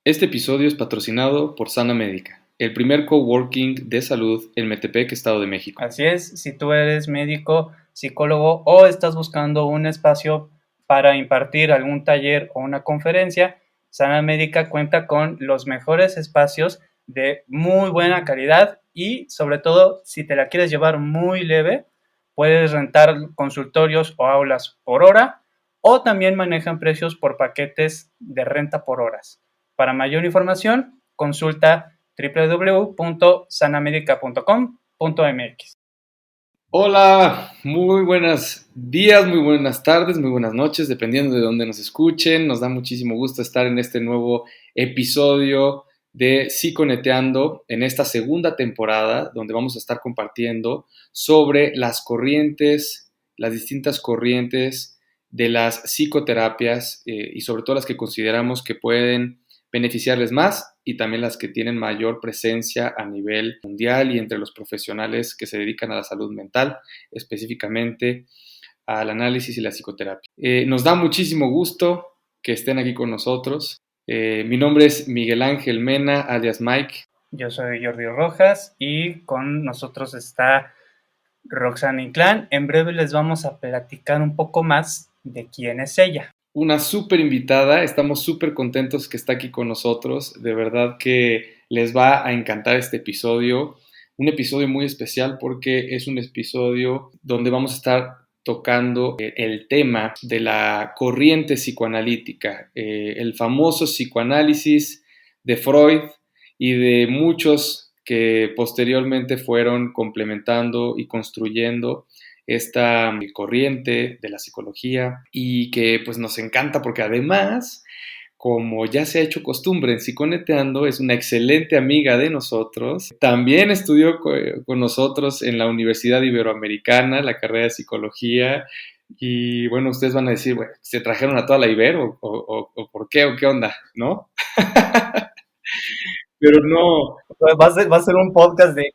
Este episodio es patrocinado por Sana Médica, el primer coworking de salud en Metepec, Estado de México. Así es, si tú eres médico, psicólogo o estás buscando un espacio para impartir algún taller o una conferencia, Sana Médica cuenta con los mejores espacios de muy buena calidad y sobre todo si te la quieres llevar muy leve, puedes rentar consultorios o aulas por hora o también manejan precios por paquetes de renta por horas. Para mayor información, consulta www.sanamedica.com.mx. Hola, muy buenos días, muy buenas tardes, muy buenas noches, dependiendo de dónde nos escuchen. Nos da muchísimo gusto estar en este nuevo episodio de Psiconeteando, en esta segunda temporada, donde vamos a estar compartiendo sobre las corrientes, las distintas corrientes de las psicoterapias y sobre todo las que consideramos que pueden beneficiarles más y también las que tienen mayor presencia a nivel mundial y entre los profesionales que se dedican a la salud mental, específicamente al análisis y la psicoterapia. Nos da muchísimo gusto que estén aquí con nosotros. Mi nombre es Miguel Ángel Mena, alias Mike. Yo soy Jordi Rojas y con nosotros está Roxana Inclán. En breve les vamos a platicar un poco más de quién es ella. Una súper invitada, estamos súper contentos que está aquí con nosotros, de verdad que les va a encantar este episodio, un episodio muy especial porque es un episodio donde vamos a estar tocando el tema de la corriente psicoanalítica, el famoso psicoanálisis de Freud y de muchos que posteriormente fueron complementando y construyendo esta corriente de la psicología y que pues nos encanta porque además, como ya se ha hecho costumbre en Psiconeteando, es una excelente amiga de nosotros. También estudió con nosotros en la Universidad Iberoamericana, la carrera de psicología. Y bueno, ustedes van a decir, bueno, ¿se trajeron a toda la Ibero o por qué o qué onda? ¿No? Pero no, Va a ser un podcast de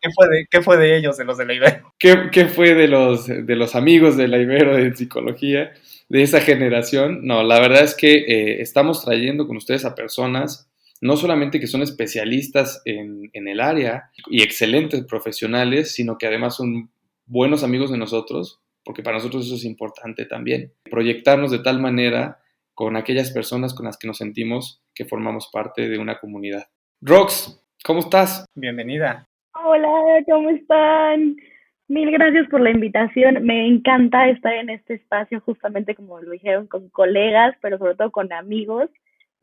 qué fue de ellos, de los de la Ibero. ¿qué fue de los amigos de la Ibero de psicología de esa generación? No, la verdad es que estamos trayendo con ustedes a personas no solamente que son especialistas en el área y excelentes profesionales, sino que además son buenos amigos de nosotros, porque para nosotros eso es importante también. Proyectarnos de tal manera con aquellas personas con las que nos sentimos que formamos parte de una comunidad. Rox, ¿cómo estás? Bienvenida. Hola, ¿cómo están? Mil gracias por la invitación. Me encanta estar en este espacio, justamente como lo dijeron, con colegas, pero sobre todo con amigos,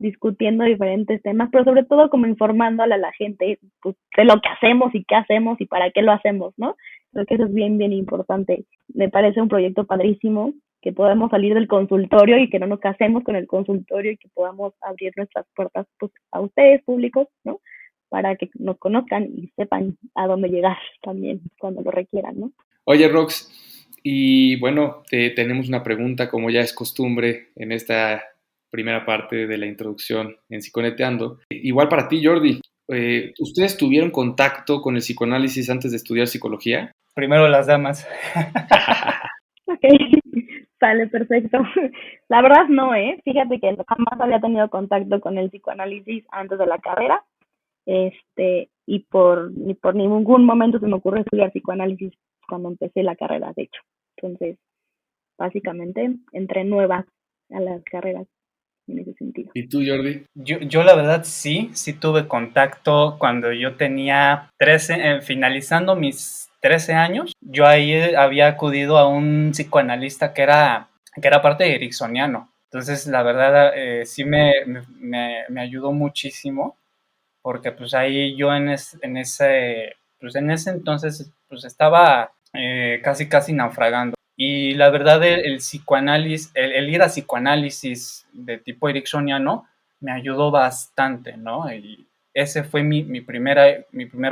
discutiendo diferentes temas, pero sobre todo como informándole a la gente pues, de lo que hacemos y qué hacemos y para qué lo hacemos, ¿no? Creo que eso es bien, bien importante. Me parece un proyecto padrísimo, que podamos salir del consultorio y que no nos casemos con el consultorio y que podamos abrir nuestras puertas pues, a ustedes, públicos, ¿no? Para que nos conozcan y sepan a dónde llegar también cuando lo requieran, ¿no? Oye, Rox, y bueno, tenemos una pregunta, como ya es costumbre en esta primera parte de la introducción en Psiconeteando. Igual para ti, Jordi, ¿ustedes tuvieron contacto con el psicoanálisis antes de estudiar psicología? Primero las damas. Ok, sale perfecto. La verdad no, ¿eh? Fíjate que jamás había tenido contacto con el psicoanálisis antes de la carrera, ni por ningún momento se me ocurre estudiar psicoanálisis cuando empecé la carrera, de hecho. Entonces, básicamente, entré nueva a las carreras en ese sentido. ¿Y tú, Jordi? Yo la verdad sí tuve contacto cuando yo tenía 13, finalizando mis 13 años. Yo ahí había acudido a un psicoanalista que era parte de ericksoniano. Entonces, la verdad, sí me ayudó muchísimo porque pues ahí yo pues en ese entonces pues estaba casi naufragando. Y la verdad el psicoanálisis, el ir a psicoanálisis de tipo ericksoniano me ayudó bastante, ¿no? Y ese fue mi primer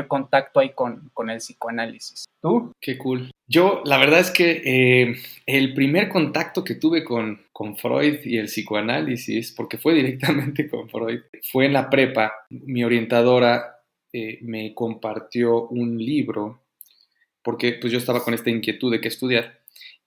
contacto ahí con el psicoanálisis. ¿Tú? Qué cool. Yo, la verdad es que el primer contacto que tuve con Freud y el psicoanálisis, porque fue directamente con Freud, fue en la prepa. Mi orientadora me compartió un libro porque pues yo estaba con esta inquietud de qué estudiar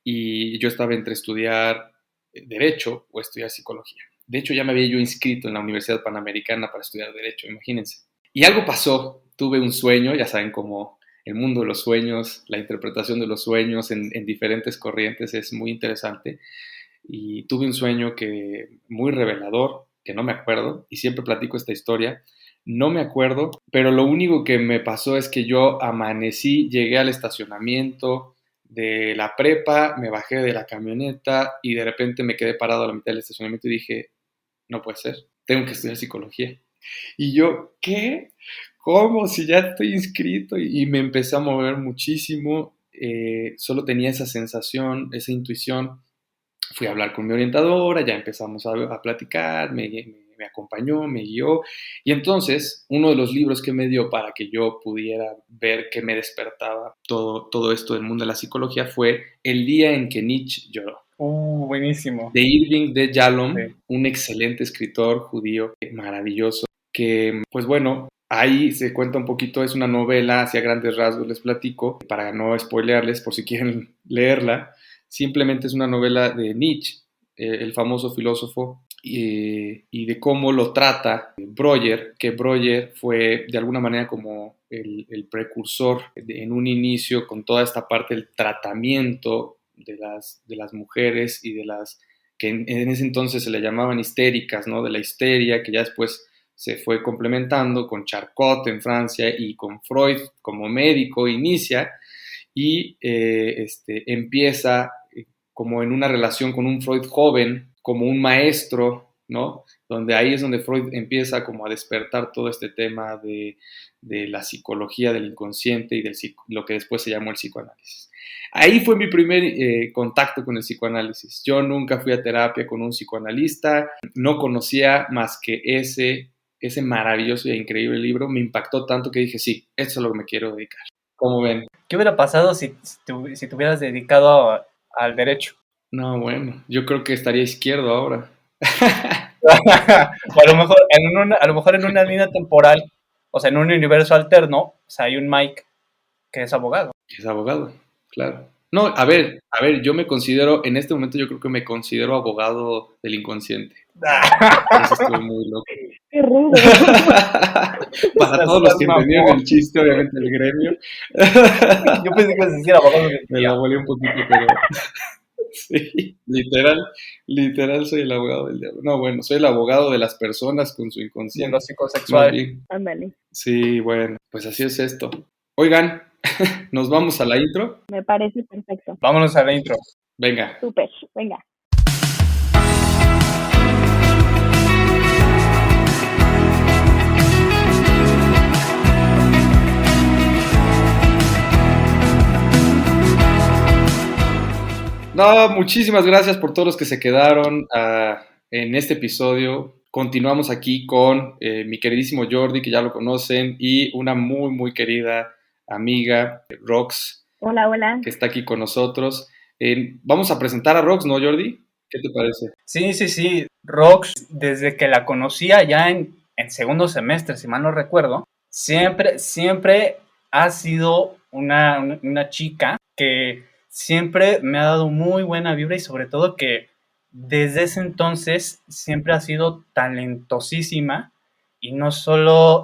y yo estaba entre estudiar derecho o estudiar psicología. De hecho, ya me había yo inscrito en la Universidad Panamericana para estudiar Derecho, imagínense. Y algo pasó, tuve un sueño, ya saben cómo el mundo de los sueños, la interpretación de los sueños en diferentes corrientes es muy interesante. Y tuve un sueño muy revelador, que no me acuerdo, y siempre platico esta historia. No me acuerdo, pero lo único que me pasó es que yo amanecí, llegué al estacionamiento de la prepa, me bajé de la camioneta y de repente me quedé parado a la mitad del estacionamiento y dije, no puede ser, tengo que estudiar psicología. Y yo, ¿qué? ¿Cómo? Si ya estoy inscrito y me empecé a mover muchísimo, solo tenía esa sensación, esa intuición. Fui a hablar con mi orientadora, ya empezamos a platicar, me acompañó, me guió. Y entonces, uno de los libros que me dio para que yo pudiera ver que me despertaba todo esto del mundo de la psicología fue El día en que Nietzsche lloró. Buenísimo. De Irving de Yalom, Sí. un excelente escritor judío, maravilloso, que, pues bueno, ahí se cuenta un poquito, es una novela, hacia grandes rasgos les platico, para no spoilearles por si quieren leerla. Simplemente es una novela de Nietzsche, el famoso filósofo, y de cómo lo trata Breuer, que Breuer fue de alguna manera como el precursor en un inicio con toda esta parte del tratamiento de las mujeres y de las que en ese entonces se le llamaban histéricas, ¿no? De la histeria, que ya después se fue complementando con Charcot en Francia y con Freud como médico inicia y empieza como en una relación con un Freud joven, como un maestro, ¿no? Donde ahí es donde Freud empieza como a despertar todo este tema de la psicología del inconsciente y lo que después se llamó el psicoanálisis. Ahí fue mi primer contacto con el psicoanálisis. Yo nunca fui a terapia con un psicoanalista, no conocía más que ese maravilloso e increíble libro. Me impactó tanto que dije, sí, esto es a lo que me quiero dedicar. ¿Cómo ven? ¿Qué hubiera pasado si te hubieras dedicado al derecho? No, bueno, yo creo que estaría izquierdo ahora. O a lo mejor en una línea temporal, o sea, en un universo alterno, o sea, hay un Mike que es abogado. Es abogado, claro. No, a ver, yo me considero, en este momento yo creo que me considero abogado del inconsciente. Eso estuvo muy loco. Qué rudo. Para todos los que entendieron el chiste, obviamente el gremio. Yo pensé que ibas a decir abogado del Me la volé un poquito, pero sí, literal soy el abogado del diablo. No, bueno, soy el abogado de las personas con su de inconsciente. lo psicosexual. Bien. Ándale. Sí, bueno, pues así es esto. Oigan, nos vamos a la intro. Me parece perfecto. Vámonos a la intro. Venga. Súper. Venga. No, muchísimas gracias por todos los que se quedaron en este episodio. Continuamos aquí con mi queridísimo Jordi, que ya lo conocen, y una muy, muy querida amiga, Rox, Hola, hola. que está aquí con nosotros. Vamos a presentar a Rox, ¿no, Jordi? ¿Qué te parece? Sí. Rox, desde que la conocía ya en segundo semestre, si mal no recuerdo, siempre ha sido una chica que siempre me ha dado muy buena vibra y sobre todo que desde ese entonces siempre ha sido talentosísima y no solo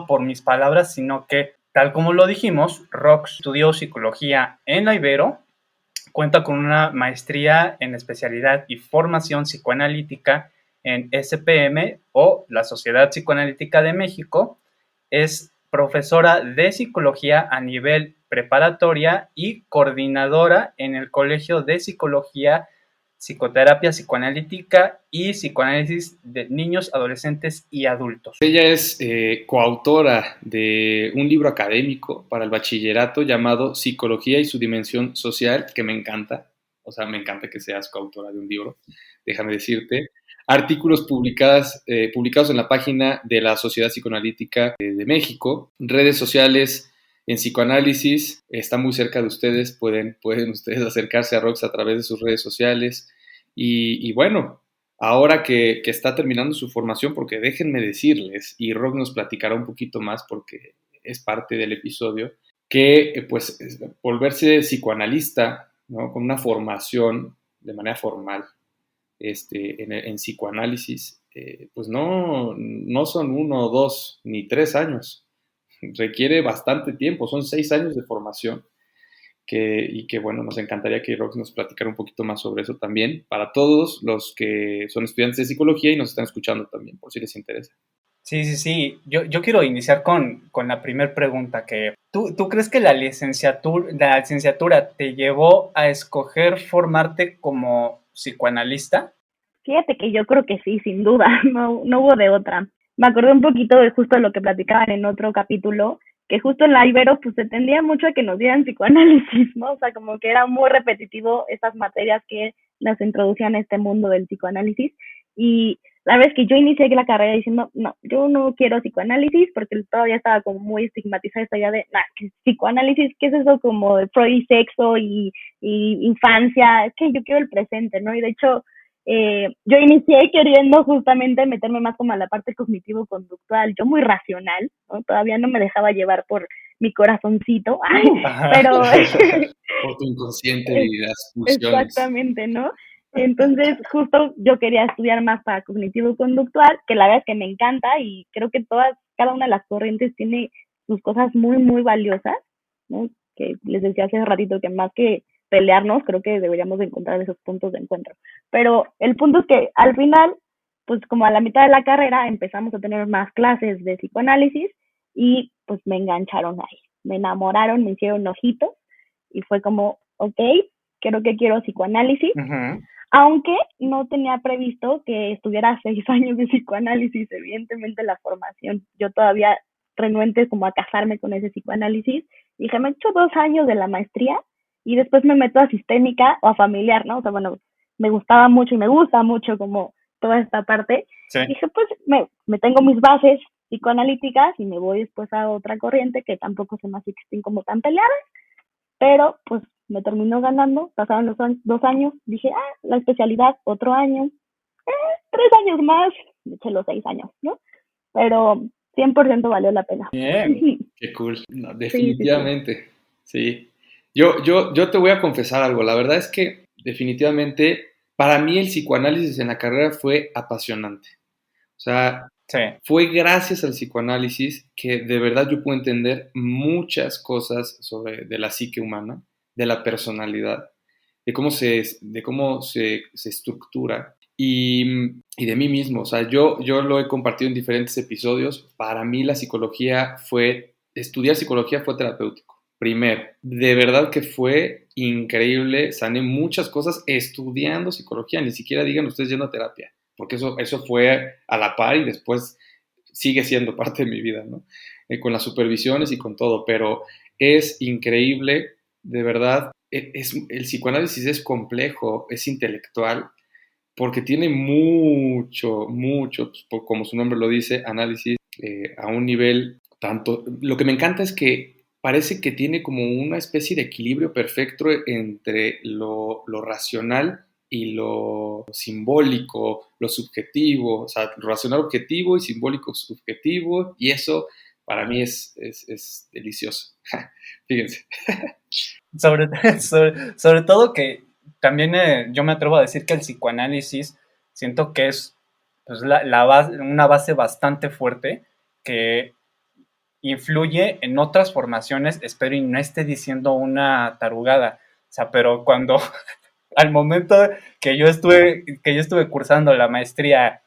por mis palabras, sino que, tal como lo dijimos, Rox estudió psicología en la Ibero, cuenta con una maestría en especialidad y formación psicoanalítica en SPM o la Sociedad Psicoanalítica de México, es profesora de psicología a nivel preparatoria y coordinadora en el Colegio de Psicología, Psicoterapia Psicoanalítica y Psicoanálisis de Niños, Adolescentes y Adultos. Ella es coautora de un libro académico para el bachillerato llamado Psicología y su dimensión social, que me encanta. O sea, me encanta que seas coautora de un libro, déjame decirte. Artículos publicados en la página de la Sociedad Psicoanalítica de México, redes sociales en psicoanálisis, está muy cerca de ustedes, pueden ustedes acercarse a Rox a través de sus redes sociales. Y bueno, ahora que está terminando su formación, porque déjenme decirles, y Rox nos platicará un poquito más porque es parte del episodio, que pues volverse psicoanalista, ¿no? Con una formación de manera formal, en psicoanálisis, pues no son 1, 2 ni 3 años, requiere bastante tiempo, son 6 años de formación y que bueno, nos encantaría que Rox nos platicara un poquito más sobre eso también, para todos los que son estudiantes de psicología y nos están escuchando también, por si les interesa. Sí. Yo quiero iniciar con la primera pregunta, que ¿tú crees que la licenciatura te llevó a escoger formarte como psicoanalista? Fíjate que yo creo que sí, sin duda, no hubo de otra. Me acordé un poquito de justo lo que platicaban en otro capítulo, que justo en la Ibero pues se tendía mucho a que nos dieran psicoanálisis, ¿no? O sea, como que era muy repetitivo estas materias que nos introducían a este mundo del psicoanálisis. Y la verdad es que yo inicié la carrera diciendo, no, yo no quiero psicoanálisis porque todavía estaba como muy estigmatizada esta idea de, ¿qué psicoanálisis? ¿Qué es eso como de Freud y sexo y infancia? Es que yo quiero el presente, ¿no? Y de hecho, yo inicié queriendo justamente meterme más como a la parte cognitivo-conductual, yo muy racional, ¿no? Todavía no me dejaba llevar por mi corazoncito, pero... por tu inconsciente y las pulsiones. Exactamente, ¿no? Entonces, justo yo quería estudiar más para cognitivo-conductual, que la verdad es que me encanta y creo que cada una de las corrientes tiene sus cosas muy, muy valiosas, ¿no? Que les decía hace ratito que más que pelearnos, creo que deberíamos de encontrar esos puntos de encuentro. Pero el punto es que al final, pues como a la mitad de la carrera empezamos a tener más clases de psicoanálisis y pues me engancharon ahí, me enamoraron, me hicieron ojitos y fue como, ok, creo que quiero psicoanálisis, aunque no tenía previsto que estuviera 6 años de psicoanálisis, evidentemente la formación, yo todavía renuente como a casarme con ese psicoanálisis, dije, me echo 2 años de la maestría y después me meto a sistémica o a familiar, ¿no? O sea, bueno, me gustaba mucho y me gusta mucho como toda esta parte. Sí. Dije, pues me tengo mis bases psicoanalíticas y me voy después a otra corriente que tampoco se me hace que estén como tan peleadas, pero pues me terminó ganando, pasaron los 2 años, dije, la especialidad, otro año, 3 años más, me eché los 6 años, ¿no? Pero 100% valió la pena. Bien, qué cool, no, definitivamente, sí. Yo te voy a confesar algo, la verdad es que definitivamente para mí el psicoanálisis en la carrera fue apasionante, o sea, sí. Fue gracias al psicoanálisis que de verdad yo pude entender muchas cosas de la psique humana, de la personalidad, de cómo se estructura y de mí mismo. O sea, yo lo he compartido en diferentes episodios. Para mí estudiar psicología fue terapéutico. Primero, de verdad que fue increíble, sané muchas cosas estudiando psicología, ni siquiera digan ustedes yendo a terapia, porque eso fue a la par y después sigue siendo parte de mi vida, ¿no? Con las supervisiones y con todo, pero es increíble, de verdad, el psicoanálisis es complejo, es intelectual, porque tiene mucho, pues, como su nombre lo dice, análisis a un nivel tanto... Lo que me encanta es que parece que tiene como una especie de equilibrio perfecto entre lo racional y lo simbólico, lo subjetivo, o sea, lo racional objetivo y simbólico subjetivo, y eso para mí es delicioso. Fíjense. Sobre todo que también yo me atrevo a decir que el psicoanálisis siento que es pues, una base bastante fuerte que influye en otras formaciones, espero y no esté diciendo una tarugada, o sea, pero cuando al momento que yo estuve cursando la maestría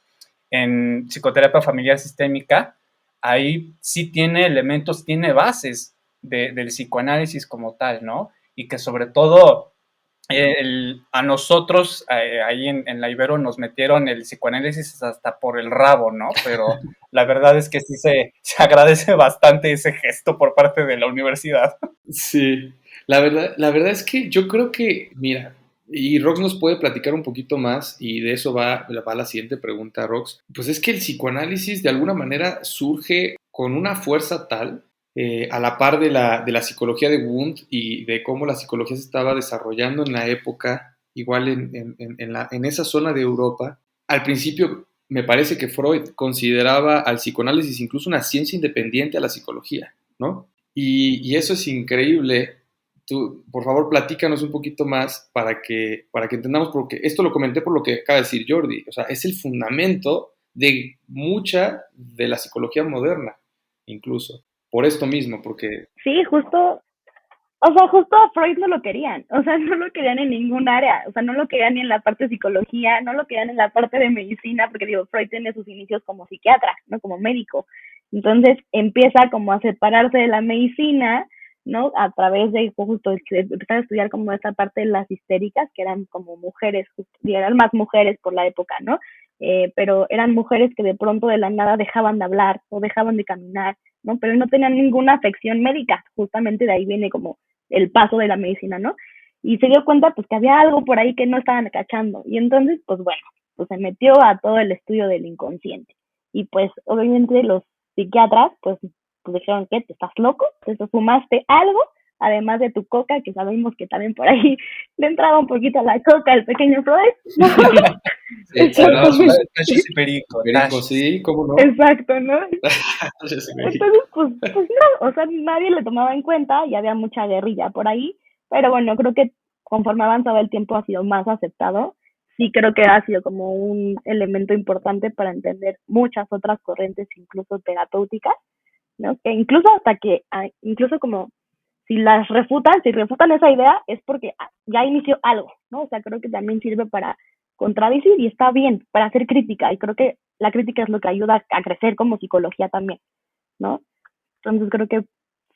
en psicoterapia familiar sistémica, ahí sí tiene elementos, tiene bases del psicoanálisis como tal, ¿no? Y que sobre todo a nosotros ahí en la Ibero nos metieron el psicoanálisis hasta por el rabo, ¿no? Pero la verdad es que sí se agradece bastante ese gesto por parte de la universidad. Sí, la verdad es que yo creo que, mira, y Rox nos puede platicar un poquito más y de eso va la siguiente pregunta, Rox. Pues es que el psicoanálisis de alguna manera surge con una fuerza tal, a la par de la psicología de Wundt y de cómo la psicología se estaba desarrollando en la época, igual en esa zona de Europa. Al principio me parece que Freud consideraba al psicoanálisis incluso una ciencia independiente a la psicología, ¿no? Y eso es increíble tú, por favor, platícanos un poquito más para que entendamos, porque esto lo comenté por lo que acaba de decir Jordi, o sea, es el fundamento de mucha de la psicología moderna, incluso, por esto mismo, porque Sí, justo, o sea, justo a Freud no lo querían, o sea, no lo querían en ningún área, o sea, no lo querían ni en la parte de psicología, no lo querían en la parte de medicina, porque digo, Freud tiene sus inicios como psiquiatra, no como médico. Entonces empieza como a separarse de la medicina, ¿no? A través de justo empezar a estudiar como esta parte de las histéricas, que eran como mujeres, y eran más mujeres por la época, ¿no? Pero eran mujeres que de pronto de la nada dejaban de hablar o dejaban de caminar, ¿no? Pero no tenían ninguna afección médica, justamente de ahí viene como el paso de la medicina, ¿no? Y se dio cuenta pues que había algo por ahí que no estaban cachando. Y entonces, pues bueno, pues se metió a todo el estudio del inconsciente. Y pues obviamente los psiquiatras, pues dijeron que te estás loco, te fumaste algo, además de tu coca, que sabemos que también por ahí le entraba un poquito a la coca el pequeño Freud, ¿no? sí, se daba sus Tachos y perico, pericos, sí, ¿cómo no? Exacto, ¿no? Tachos y perico. Entonces, pues no, o sea, nadie le tomaba en cuenta y había mucha guerrilla por ahí, pero bueno, creo que conforme avanzaba el tiempo ha sido más aceptado. Sí creo que ha sido como un elemento importante para entender muchas otras corrientes, incluso terapéuticas, ¿no? Que incluso hasta que, incluso como si refutan esa idea, es porque ya inició algo, ¿no? O sea, creo que también sirve para contradecir y está bien, para hacer crítica, y creo que la crítica es lo que ayuda a crecer como psicología también, ¿no? Entonces creo que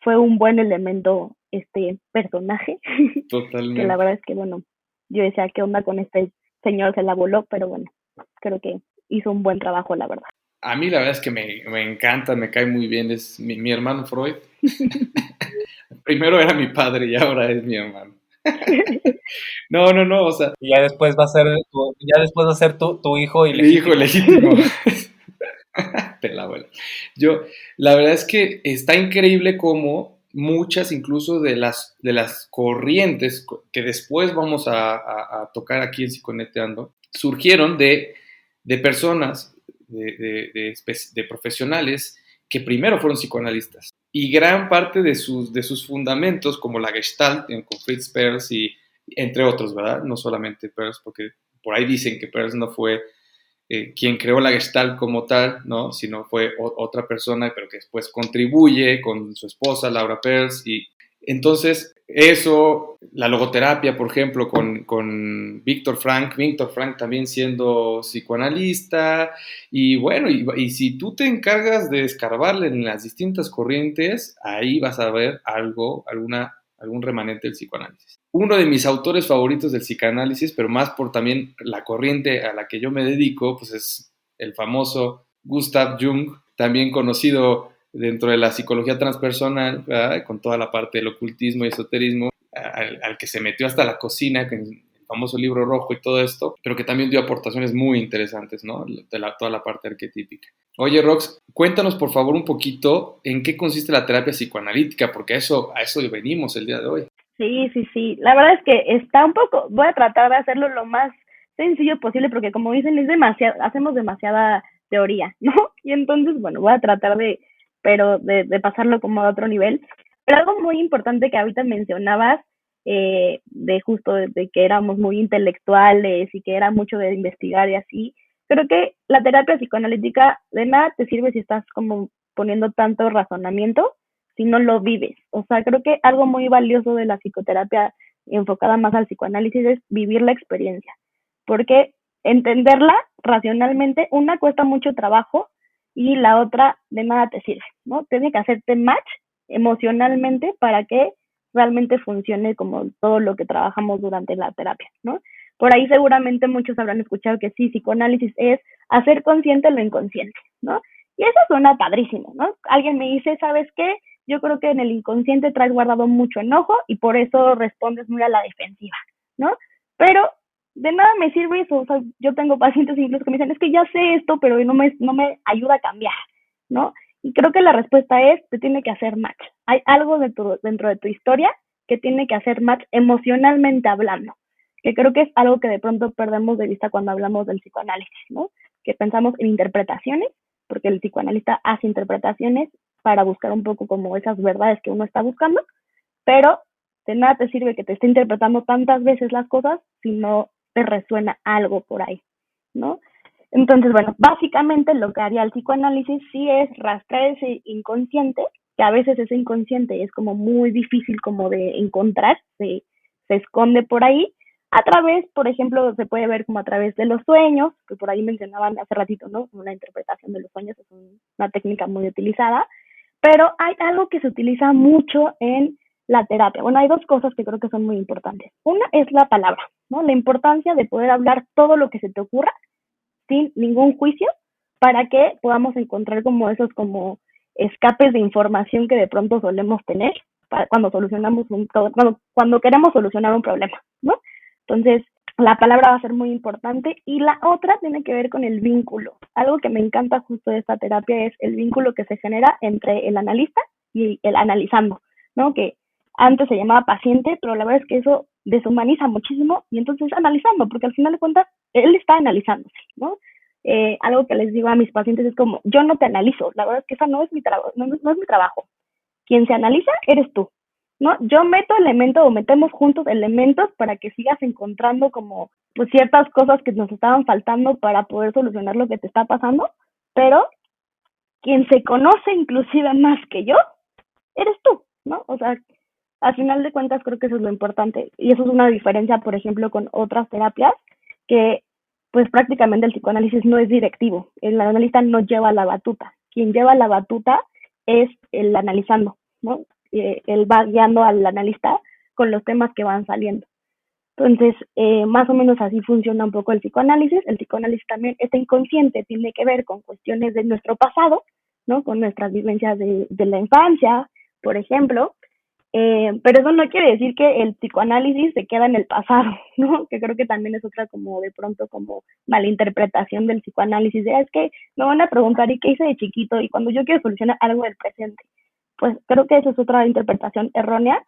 fue un buen elemento este personaje, que la Totalmente. verdad es que, bueno, yo decía, ¿qué onda con este señor? Se la voló, pero bueno, creo que hizo un buen trabajo, la verdad. A mí la verdad es que me encanta, me cae muy bien, es mi hermano Freud. Primero era mi padre y ahora es mi hermano. No, no, no, o sea, Y ya después va a ser tu hijo mi hijo ilegítimo. legítimo. Te la abuela. Yo, la verdad es que está increíble cómo muchas incluso de las corrientes que después vamos a tocar aquí en Psiconeteando, surgieron de personas, de profesionales que primero fueron psicoanalistas. Y gran parte de sus fundamentos, como la Gestalt, con Fritz Perls y entre otros, ¿verdad? No solamente Perls, porque por ahí dicen que Perls no fue quien creó la Gestalt como tal, ¿no? Sino fue otra persona, pero que después contribuye con su esposa, Laura Perls, y entonces eso, la logoterapia, por ejemplo, con Víctor Frank también siendo psicoanalista, y bueno, y si tú te encargas de escarbarle en las distintas corrientes, ahí vas a ver algún remanente del psicoanálisis. Uno de mis autores favoritos del psicoanálisis, pero más por también la corriente a la que yo me dedico, pues es el famoso Gustav Jung, también conocido dentro de la psicología transpersonal, ¿verdad? Con toda la parte del ocultismo y esoterismo, al que se metió hasta la cocina, con el famoso libro rojo y todo esto, pero que también dio aportaciones muy interesantes, ¿no? Toda la parte arquetípica. Oye, Rox, cuéntanos por favor un poquito en qué consiste la terapia psicoanalítica, porque a eso venimos el día de hoy. Sí, sí, sí. La verdad es que está un poco, voy a tratar de hacerlo lo más sencillo posible porque como dicen, es demasiado, hacemos demasiada teoría, ¿no? Y entonces, bueno, voy a tratar de pasarlo como a otro nivel. Pero algo muy importante que ahorita mencionabas, de justo de que éramos muy intelectuales y que era mucho de investigar y así, creo que la terapia psicoanalítica de nada te sirve si estás como poniendo tanto razonamiento si no lo vives. O sea, creo que algo muy valioso de la psicoterapia enfocada más al psicoanálisis es vivir la experiencia, porque entenderla racionalmente, una cuesta mucho trabajo y la otra de nada te sirve, ¿no? Tiene que hacerte match emocionalmente para que realmente funcione como todo lo que trabajamos durante la terapia, ¿no? Por ahí seguramente muchos habrán escuchado que sí, psicoanálisis es hacer consciente lo inconsciente, ¿no? Y eso suena padrísimo, ¿no? Alguien me dice, ¿sabes qué? Yo creo que en el inconsciente traes guardado mucho enojo y por eso respondes muy a la defensiva, ¿no? Pero de nada me sirve eso, o sea, yo tengo pacientes incluso que me dicen, es que ya sé esto, pero no me ayuda a cambiar, ¿no? Y creo que la respuesta es, te tiene que hacer match. Hay algo dentro de tu historia que tiene que hacer match emocionalmente hablando, que creo que es algo que de pronto perdemos de vista cuando hablamos del psicoanálisis, ¿no? Que pensamos en interpretaciones, porque el psicoanalista hace interpretaciones para buscar un poco como esas verdades que uno está buscando, pero De nada te sirve que te esté interpretando tantas veces las cosas si no te resuena algo por ahí, ¿no? Entonces, bueno, básicamente lo que haría el psicoanálisis sí es rastrear ese inconsciente, que a veces ese inconsciente es como muy difícil como de encontrar, se esconde por ahí, a través, por ejemplo, se puede ver como a través de los sueños, que por ahí mencionaban hace ratito, ¿no? Una interpretación de los sueños es una técnica muy utilizada, pero hay algo que se utiliza mucho en la terapia. Bueno, hay dos cosas que creo que son muy importantes. Una es la palabra, ¿no? La importancia de poder hablar todo lo que se te ocurra sin ningún juicio para que podamos encontrar como esos como escapes de información que de pronto solemos tener cuando solucionamos cuando queremos solucionar un problema, ¿no? Entonces, la palabra va a ser muy importante y la otra tiene que ver con el vínculo. Algo que me encanta justo de esta terapia es el vínculo que se genera entre el analista y el analizando, ¿no? Que antes se llamaba paciente, pero la verdad es que eso deshumaniza muchísimo y entonces analizando, porque al final de cuentas él está analizándose, ¿no? Algo que les digo a mis pacientes es como, yo no te analizo, la verdad es que esa no es mi trabajo, no es mi trabajo. Quien se analiza eres tú, ¿no? Yo meto elementos o metemos juntos elementos para que sigas encontrando como pues ciertas cosas que nos estaban faltando para poder solucionar lo que te está pasando, pero quien se conoce inclusive más que yo, eres tú, ¿no? O sea, al final de cuentas creo que eso es lo importante y eso es una diferencia, por ejemplo, con otras terapias que pues prácticamente el psicoanálisis no es directivo, el analista no lleva la batuta, quien lleva la batuta es el analizando, ¿no? Él va guiando al analista con los temas que van saliendo. Entonces, más o menos así funciona un poco el psicoanálisis. El psicoanálisis también, este inconsciente tiene que ver con cuestiones de nuestro pasado, ¿no? Con nuestras vivencias de la infancia, por ejemplo, pero eso no quiere decir que el psicoanálisis se queda en el pasado, ¿no? Que creo que también es otra como de pronto como malinterpretación del psicoanálisis, de es que me van a preguntar ¿y qué hice de chiquito? Y cuando yo quiero solucionar algo del presente, pues creo que esa es otra interpretación errónea.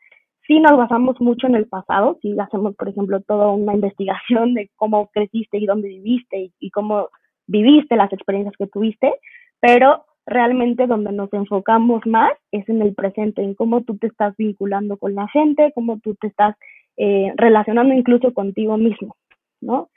Sí nos basamos mucho en el pasado, si hacemos, por ejemplo, toda una investigación de cómo creciste y dónde viviste y cómo viviste las experiencias que tuviste, pero realmente donde nos enfocamos más es en el presente, en cómo tú te estás vinculando con la gente, cómo tú te estás relacionando incluso contigo mismo, ¿no?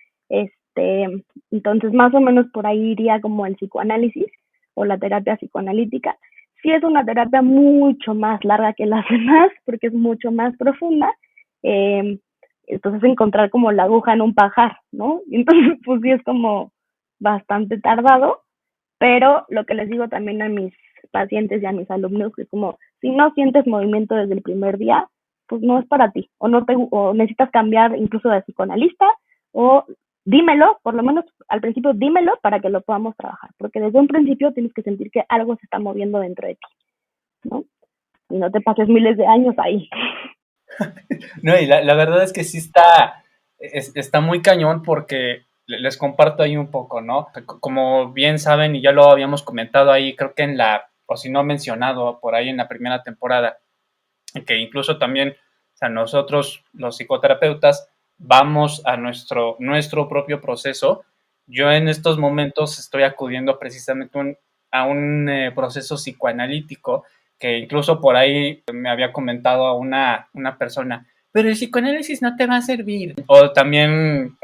Entonces, más o menos por ahí iría como el psicoanálisis o la terapia psicoanalítica. Sí es una terapia mucho más larga que las demás, porque es mucho más profunda, entonces encontrar como la aguja en un pajar, ¿no? Entonces, pues sí es como bastante tardado, pero lo que les digo también a mis pacientes y a mis alumnos es como, si no sientes movimiento desde el primer día, pues no es para ti, o necesitas cambiar incluso de psicoanalista, o dímelo, por lo menos al principio dímelo para que lo podamos trabajar, porque desde un principio tienes que sentir que algo se está moviendo dentro de ti, ¿no? Y no te pases miles de años ahí. No, y la verdad es que sí está muy cañón porque les comparto ahí un poco, ¿no? Como bien saben y ya lo habíamos comentado ahí, creo que o si no mencionado por ahí en la primera temporada, que incluso también, o sea, nosotros los psicoterapeutas vamos a nuestro propio proceso. Yo en estos momentos estoy acudiendo precisamente a un proceso psicoanalítico que incluso por ahí me había comentado a una persona, pero el psicoanálisis no te va a servir. O también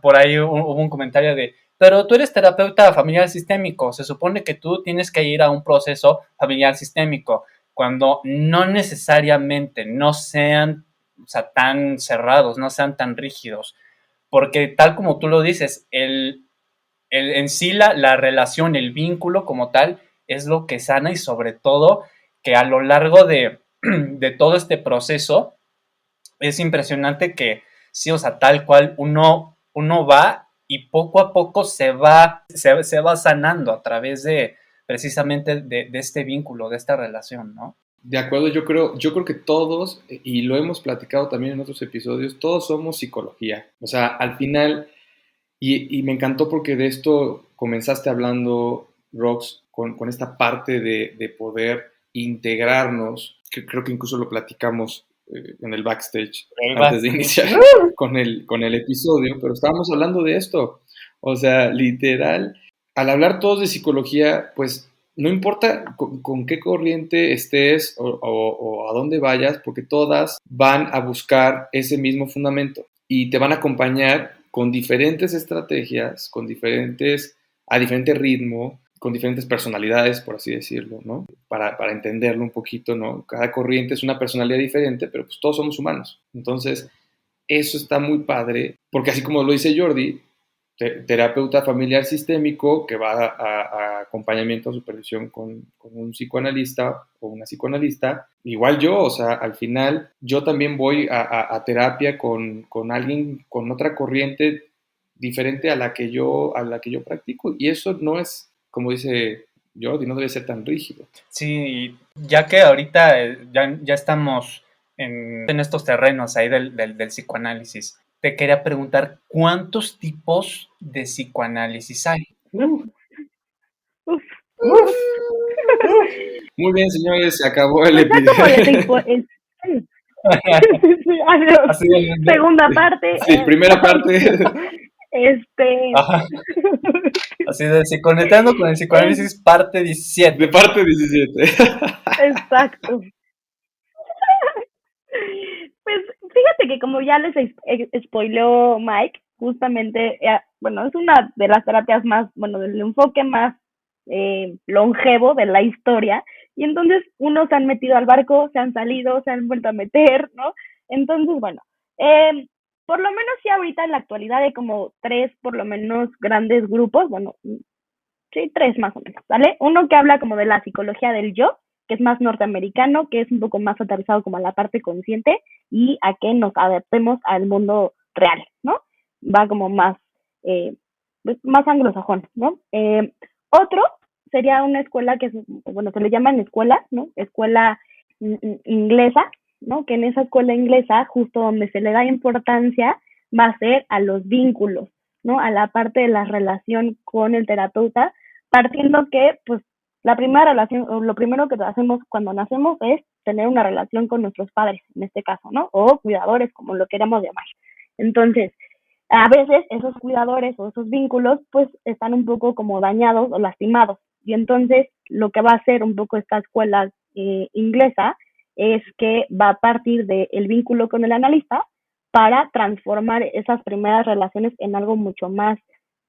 por ahí hubo un comentario de, pero tú eres terapeuta familiar sistémico, se supone que tú tienes que ir a un proceso familiar sistémico, cuando no necesariamente no sean, o sea, tan cerrados, no sean tan rígidos, porque tal como tú lo dices, en sí la relación, el vínculo como tal, es lo que sana y sobre todo que a lo largo de todo este proceso es impresionante que sí, o sea, tal cual uno va y poco a poco se va sanando a través de precisamente de este vínculo, de esta relación, ¿no? De acuerdo, yo creo que todos, y lo hemos platicado también en otros episodios, todos somos psicología. O sea, al final, y me encantó porque de esto comenzaste hablando, Rox, con esta parte de poder integrarnos, que creo que incluso lo platicamos en el backstage antes de iniciar con el episodio, pero estábamos hablando de esto. O sea, literal, al hablar todos de psicología, pues no importa con qué corriente estés o a dónde vayas, porque todas van a buscar ese mismo fundamento y te van a acompañar con diferentes estrategias, a diferente ritmo, con diferentes personalidades, por así decirlo, ¿no? Para entenderlo un poquito, ¿no? Cada corriente es una personalidad diferente, pero pues todos somos humanos. Entonces, eso está muy padre, porque así como lo dice Jordi, terapeuta familiar sistémico que va a acompañamiento, a supervisión con un psicoanalista o una psicoanalista. Igual yo, o sea, al final yo también voy a terapia con alguien con otra corriente diferente a la que yo practico. Y eso no es, como dice Jordi, no debe ser tan rígido. Sí, ya que ahorita ya estamos en estos terrenos ahí del psicoanálisis, te quería preguntar, ¿cuántos tipos de psicoanálisis hay? Uf, uf. Muy bien, señores, se acabó el Pues ya como episodio. Adiós. Así Segunda parte. Sí, primera parte. Este. Ajá, así de Psiconetando con el psicoanálisis parte De 17. parte 17. Exacto. Pues fíjate que como ya les spoileó Mike, justamente, bueno, es una de las terapias más, bueno, del enfoque más longevo de la historia, y entonces unos se han metido al barco, se han salido, se han vuelto a meter, ¿no? Entonces, bueno, eh, por lo menos sí ahorita en la actualidad hay como tres, por lo menos, grandes grupos, bueno, sí, tres más o menos, ¿vale? Uno que habla como de la psicología del yo, que es más norteamericano, que es un poco más aterrizado como a la parte consciente y a que nos adaptemos al mundo real, ¿no? Va como más, eh, pues, más anglosajón, ¿no? Otro sería una escuela que, bueno, se le llaman escuela, ¿no? Escuela inglesa, ¿no? Que en esa escuela inglesa, justo donde se le da importancia, va a ser a los vínculos, ¿no? A la parte de la relación con el terapeuta, partiendo que, pues, la primera relación, o lo primero que hacemos cuando nacemos es tener una relación con nuestros padres, en este caso, ¿no? O cuidadores, como lo queramos llamar. Entonces, a veces esos cuidadores o esos vínculos, pues, están un poco como dañados o lastimados. Y entonces, lo que va a hacer un poco esta escuela inglesa es que va a partir del vínculo con el analista para transformar esas primeras relaciones en algo mucho más,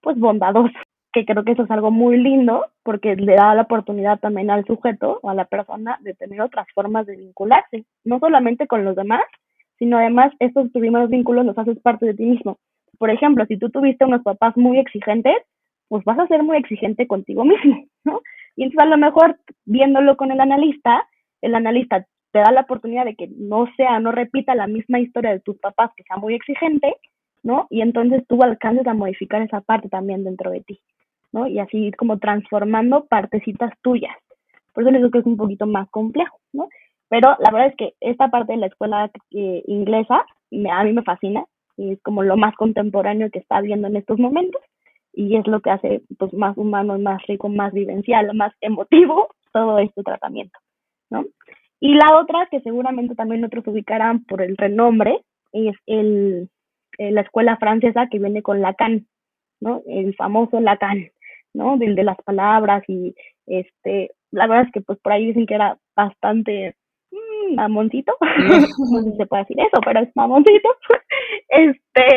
pues, bondadoso, que creo que eso es algo muy lindo porque le da la oportunidad también al sujeto o a la persona de tener otras formas de vincularse, no solamente con los demás, sino además estos primeros vínculos los haces parte de ti mismo. Por ejemplo, si tú tuviste unos papás muy exigentes, pues vas a ser muy exigente contigo mismo, ¿no? Y entonces a lo mejor viéndolo con el analista te da la oportunidad de que no repita la misma historia de tus papás que sea muy exigente, ¿no? Y entonces tú alcances a modificar esa parte también dentro de ti, ¿no? Y así como transformando partecitas tuyas. Por eso les digo que es un poquito más complejo, ¿no? Pero la verdad es que esta parte de la escuela inglesa a mí me fascina, y es como lo más contemporáneo que está viendo en estos momentos, y es lo que hace pues más humano, más rico, más vivencial, más emotivo todo este tratamiento, ¿no? Y la otra, que seguramente también otros ubicarán por el renombre, es la escuela francesa que viene con Lacan, ¿no? El famoso Lacan, ¿no? Del de las palabras y la verdad es que pues por ahí dicen que era bastante mamoncito, no sé si se puede decir eso, pero es mamoncito,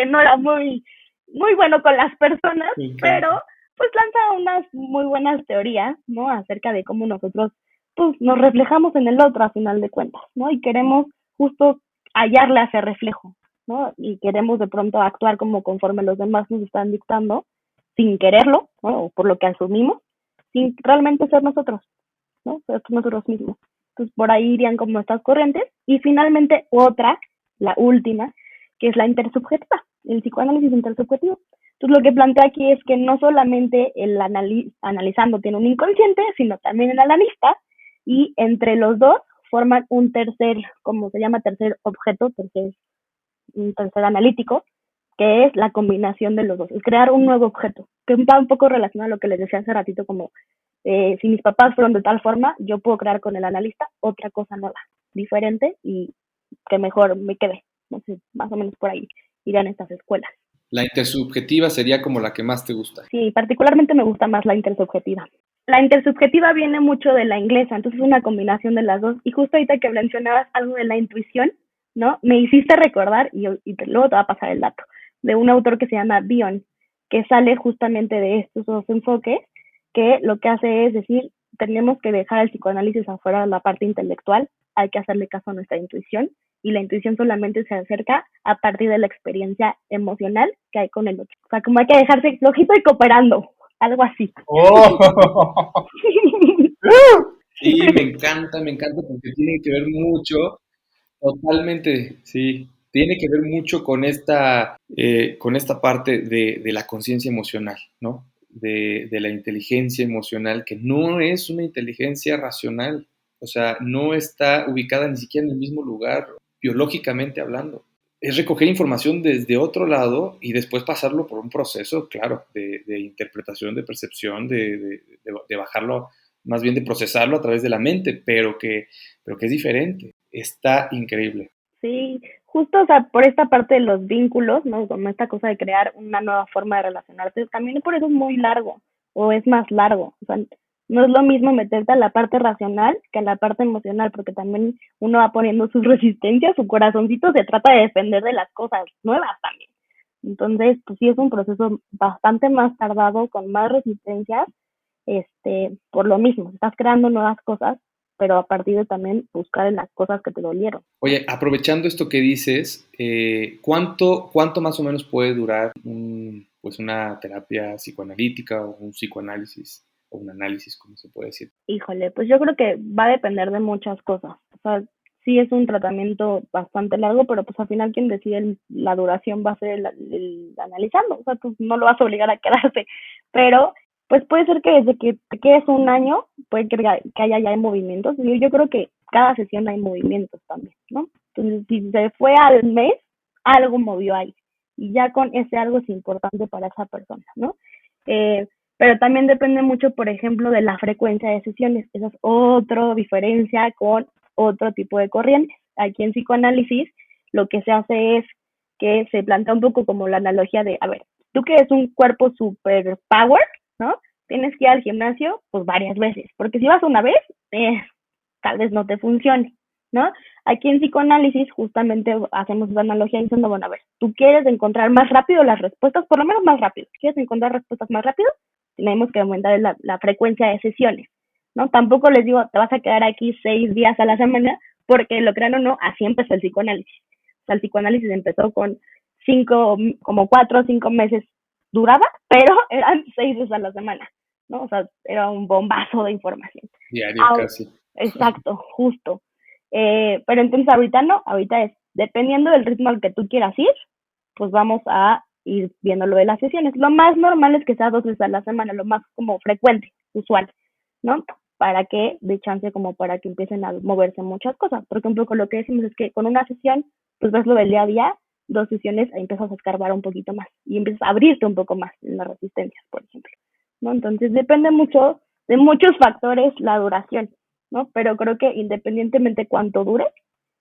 no era muy bueno con las personas, pero pues lanza unas muy buenas teorías, ¿no? Acerca de cómo nosotros pues nos reflejamos en el otro a final de cuentas, ¿no? Y queremos justo hallarle ese reflejo, ¿no? Y queremos de pronto actuar como conforme los demás nos están dictando, sin quererlo, ¿no? O por lo que asumimos, sin realmente ser nosotros, ¿no? Ser nosotros mismos. Entonces, por ahí irían como estas corrientes. Y finalmente, otra, la última, que es la intersubjetiva, el psicoanálisis intersubjetivo. Entonces, lo que plantea aquí es que no solamente el analizando tiene un inconsciente, sino también el analista, y entre los dos forman un tercer, como se llama, tercer objeto, un tercer analítico, que es la combinación de los dos, es crear un nuevo objeto, que va un poco relacionado a lo que les decía hace ratito, como si mis papás fueron de tal forma, yo puedo crear con el analista otra cosa nueva, diferente y que mejor me quede. No sé, más o menos por ahí irán estas escuelas. La intersubjetiva sería como la que más te gusta. Sí, particularmente me gusta más la intersubjetiva. la intersubjetiva viene mucho de la inglesa, entonces es una combinación de las dos. Y justo ahorita que mencionabas algo de la intuición, ¿no? Me hiciste recordar, luego te va a pasar el dato, de un autor que se llama Bion, que sale justamente de estos dos enfoques, que lo que hace es decir, tenemos que dejar el psicoanálisis afuera de la parte intelectual, hay que hacerle caso a nuestra intuición, y la intuición solamente se acerca a partir de la experiencia emocional que hay con el otro. O sea, como hay que dejarse flojito y cooperando, algo así. Oh. Sí, me encanta porque tiene que ver mucho, totalmente, sí, tiene que ver mucho con esta parte de la conciencia emocional, ¿no? De la inteligencia emocional, que no es una inteligencia racional, o sea, no está ubicada ni siquiera en el mismo lugar, biológicamente hablando. Es recoger información desde otro lado y después pasarlo por un proceso, claro, de interpretación, de percepción, de bajarlo, más bien de procesarlo a través de la mente, pero que es diferente. Está increíble. Sí, justo, o sea, por esta parte de los vínculos, ¿no? Como esta cosa de crear una nueva forma de relacionarse, también por eso es muy largo, o es más largo. O sea, no es lo mismo meterte a la parte racional que a la parte emocional, porque también uno va poniendo sus resistencias, su corazoncito se trata de defender de las cosas nuevas también. Entonces, pues sí es un proceso bastante más tardado, con más resistencias, por lo mismo, estás creando nuevas cosas, pero a partir de también buscar en las cosas que te dolieron. Oye, aprovechando esto que dices, ¿cuánto más o menos puede durar pues una terapia psicoanalítica o un psicoanálisis o un análisis, como se puede decir? Híjole, pues yo creo que va a depender de muchas cosas. O sea, sí es un tratamiento bastante largo, pero pues al final quien decide la duración va a ser el analizando. O sea, pues no lo vas a obligar a quedarse. Pero pues puede ser que desde que te quedes un año, puede que haya ya movimientos. Yo creo que cada sesión hay movimientos también, ¿no? Entonces, si se fue al mes, algo movió ahí. Y ya con ese algo es importante para esa persona, ¿no? Eh, pero también depende mucho, por ejemplo, de la frecuencia de sesiones. Esa es otra diferencia con otro tipo de corrientes. Aquí en psicoanálisis lo que se hace es que se plantea un poco como la analogía de, a ver, tú que eres un cuerpo super power, ¿no? Tienes que ir al gimnasio pues varias veces, porque si vas una vez, tal vez no te funcione, ¿no? Aquí en psicoanálisis justamente hacemos esa analogía diciendo, bueno, a ver, tú quieres encontrar más rápido las respuestas, por lo menos más rápido, ¿quieres encontrar respuestas más rápido? Tenemos que aumentar la frecuencia de sesiones, ¿no? Tampoco les digo, te vas a quedar aquí 6 días a la semana, porque lo crean o no, así empezó el psicoanálisis. O sea, el psicoanálisis empezó con 4 o 5 meses duraba, pero eran 6 veces a la semana, ¿no? O sea, era un bombazo de información. Diario casi. Exacto, justo. Pero entonces ahorita no, ahorita es, dependiendo del ritmo al que tú quieras ir, pues vamos a ir viendo lo de las sesiones. Lo más normal es que sea 2 veces a la semana, lo más como frecuente, usual, ¿no? Para que dé chance como para que empiecen a moverse muchas cosas. Porque un poco lo que decimos es que con una sesión, pues ves lo del día a día, 2 sesiones, ahí empiezas a escarbar un poquito más y empiezas a abrirte un poco más en las resistencias, por ejemplo, ¿no? Entonces depende mucho de muchos factores la duración, ¿no? Pero creo que independientemente cuánto dure,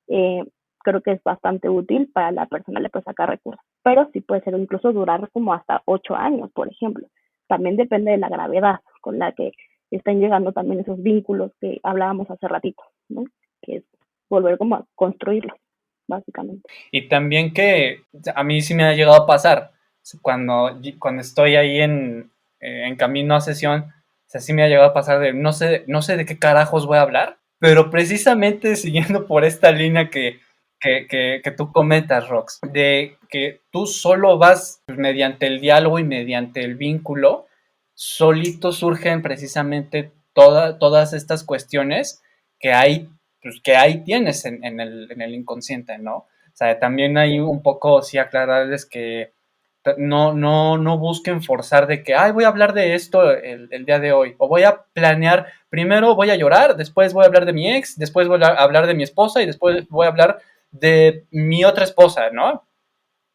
creo que es bastante útil para la persona le puede sacar recursos. Pero sí puede ser incluso durar como hasta 8 años, por ejemplo. También depende de la gravedad con la que están llegando también esos vínculos que hablábamos hace ratito, ¿no? Que es volver como a construirlos, básicamente. Y también que a mí sí me ha llegado a pasar cuando estoy ahí en camino a sesión, o sea, sí me ha llegado a pasar de no sé de qué carajos voy a hablar, pero precisamente siguiendo por esta línea que tú comentas, Rox, de que tú solo vas mediante el diálogo y mediante el vínculo, solito surgen precisamente todas estas cuestiones que hay, pues, que ahí tienes en el inconsciente, ¿no? O sea, también hay un poco, sí, aclararles que no busquen forzar de que, ay, voy a hablar de esto el día de hoy, o voy a planear, primero voy a llorar, después voy a hablar de mi ex, después voy a hablar de mi esposa y después voy a hablar de mi otra esposa, ¿no?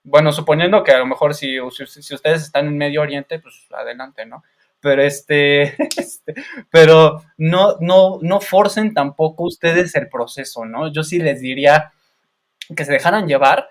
Bueno, suponiendo que a lo mejor si ustedes están en Medio Oriente, pues adelante, ¿no? Pero pero no forcen tampoco ustedes el proceso, ¿no? Yo sí les diría que se dejaran llevar,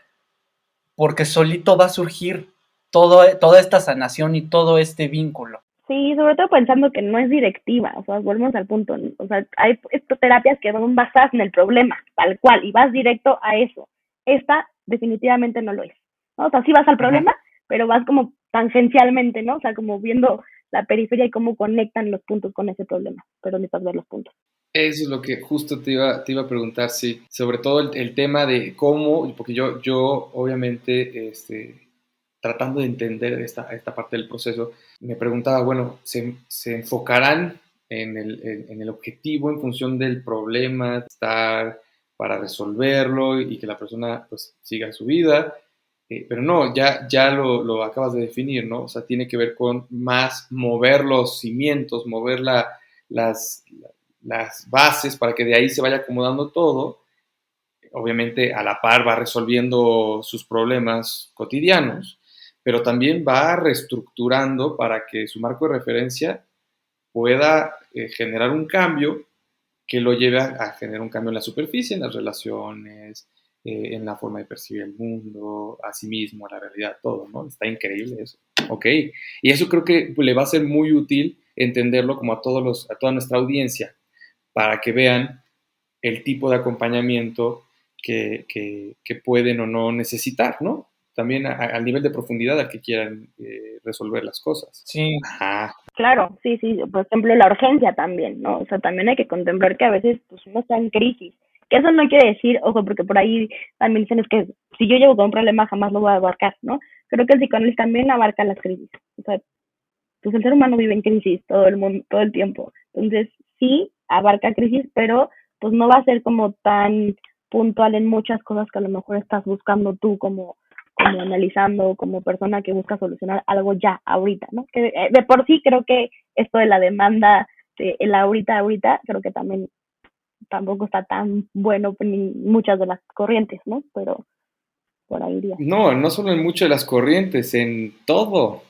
porque solito va a surgir toda esta sanación y todo este vínculo. Sí, sobre todo pensando que no es directiva, o sea, volvemos al punto, ¿no? O sea, hay terapias que van basadas en el problema, tal cual, y vas directo a eso. Esta definitivamente no lo es, ¿no? O sea, sí vas al Ajá. problema, pero vas como tangencialmente, ¿no? O sea, como viendo la periferia y cómo conectan los puntos con ese problema, pero necesitas ver los puntos. Eso es lo que justo te iba a preguntar, sí, sobre todo el tema de cómo, porque yo obviamente, tratando de entender esta parte del proceso, me preguntaba, bueno, ¿se enfocarán en el objetivo en función del problema, estar para resolverlo y que la persona pues siga su vida? Pero no, ya lo acabas de definir, ¿no? O sea, tiene que ver con más mover los cimientos, mover las, las bases para que de ahí se vaya acomodando todo. Obviamente a la par va resolviendo sus problemas cotidianos, pero también va reestructurando para que su marco de referencia pueda generar un cambio que lo lleve a generar un cambio en la superficie, en las relaciones, en la forma de percibir el mundo, a sí mismo, a la realidad, todo, ¿no? Está increíble eso. Ok. Y eso creo que le va a ser muy útil entenderlo como a toda nuestra audiencia, para que vean el tipo de acompañamiento que pueden o no necesitar, ¿no? También al nivel de profundidad al que quieran resolver las cosas. Sí, Ajá. Claro, sí, sí, por ejemplo, la urgencia también, ¿no? O sea, también hay que contemplar que a veces pues uno está en crisis. Que eso no quiere decir, ojo, porque por ahí también dicen es que si yo llego con un problema jamás lo voy a abarcar, ¿no? Creo que el psicoanálisis también abarca las crisis. O sea, pues el ser humano vive en crisis todo el mundo, todo el tiempo. Entonces, sí, abarca crisis, pero pues no va a ser como tan puntual en muchas cosas que a lo mejor estás buscando tú como analizando, como persona que busca solucionar algo ya, ahorita, ¿no? Que de por sí creo que esto de la demanda, de el ahorita, creo que también tampoco está tan bueno en muchas de las corrientes, ¿no? Pero por ahí iría. No, no solo en muchas de las corrientes, en todo.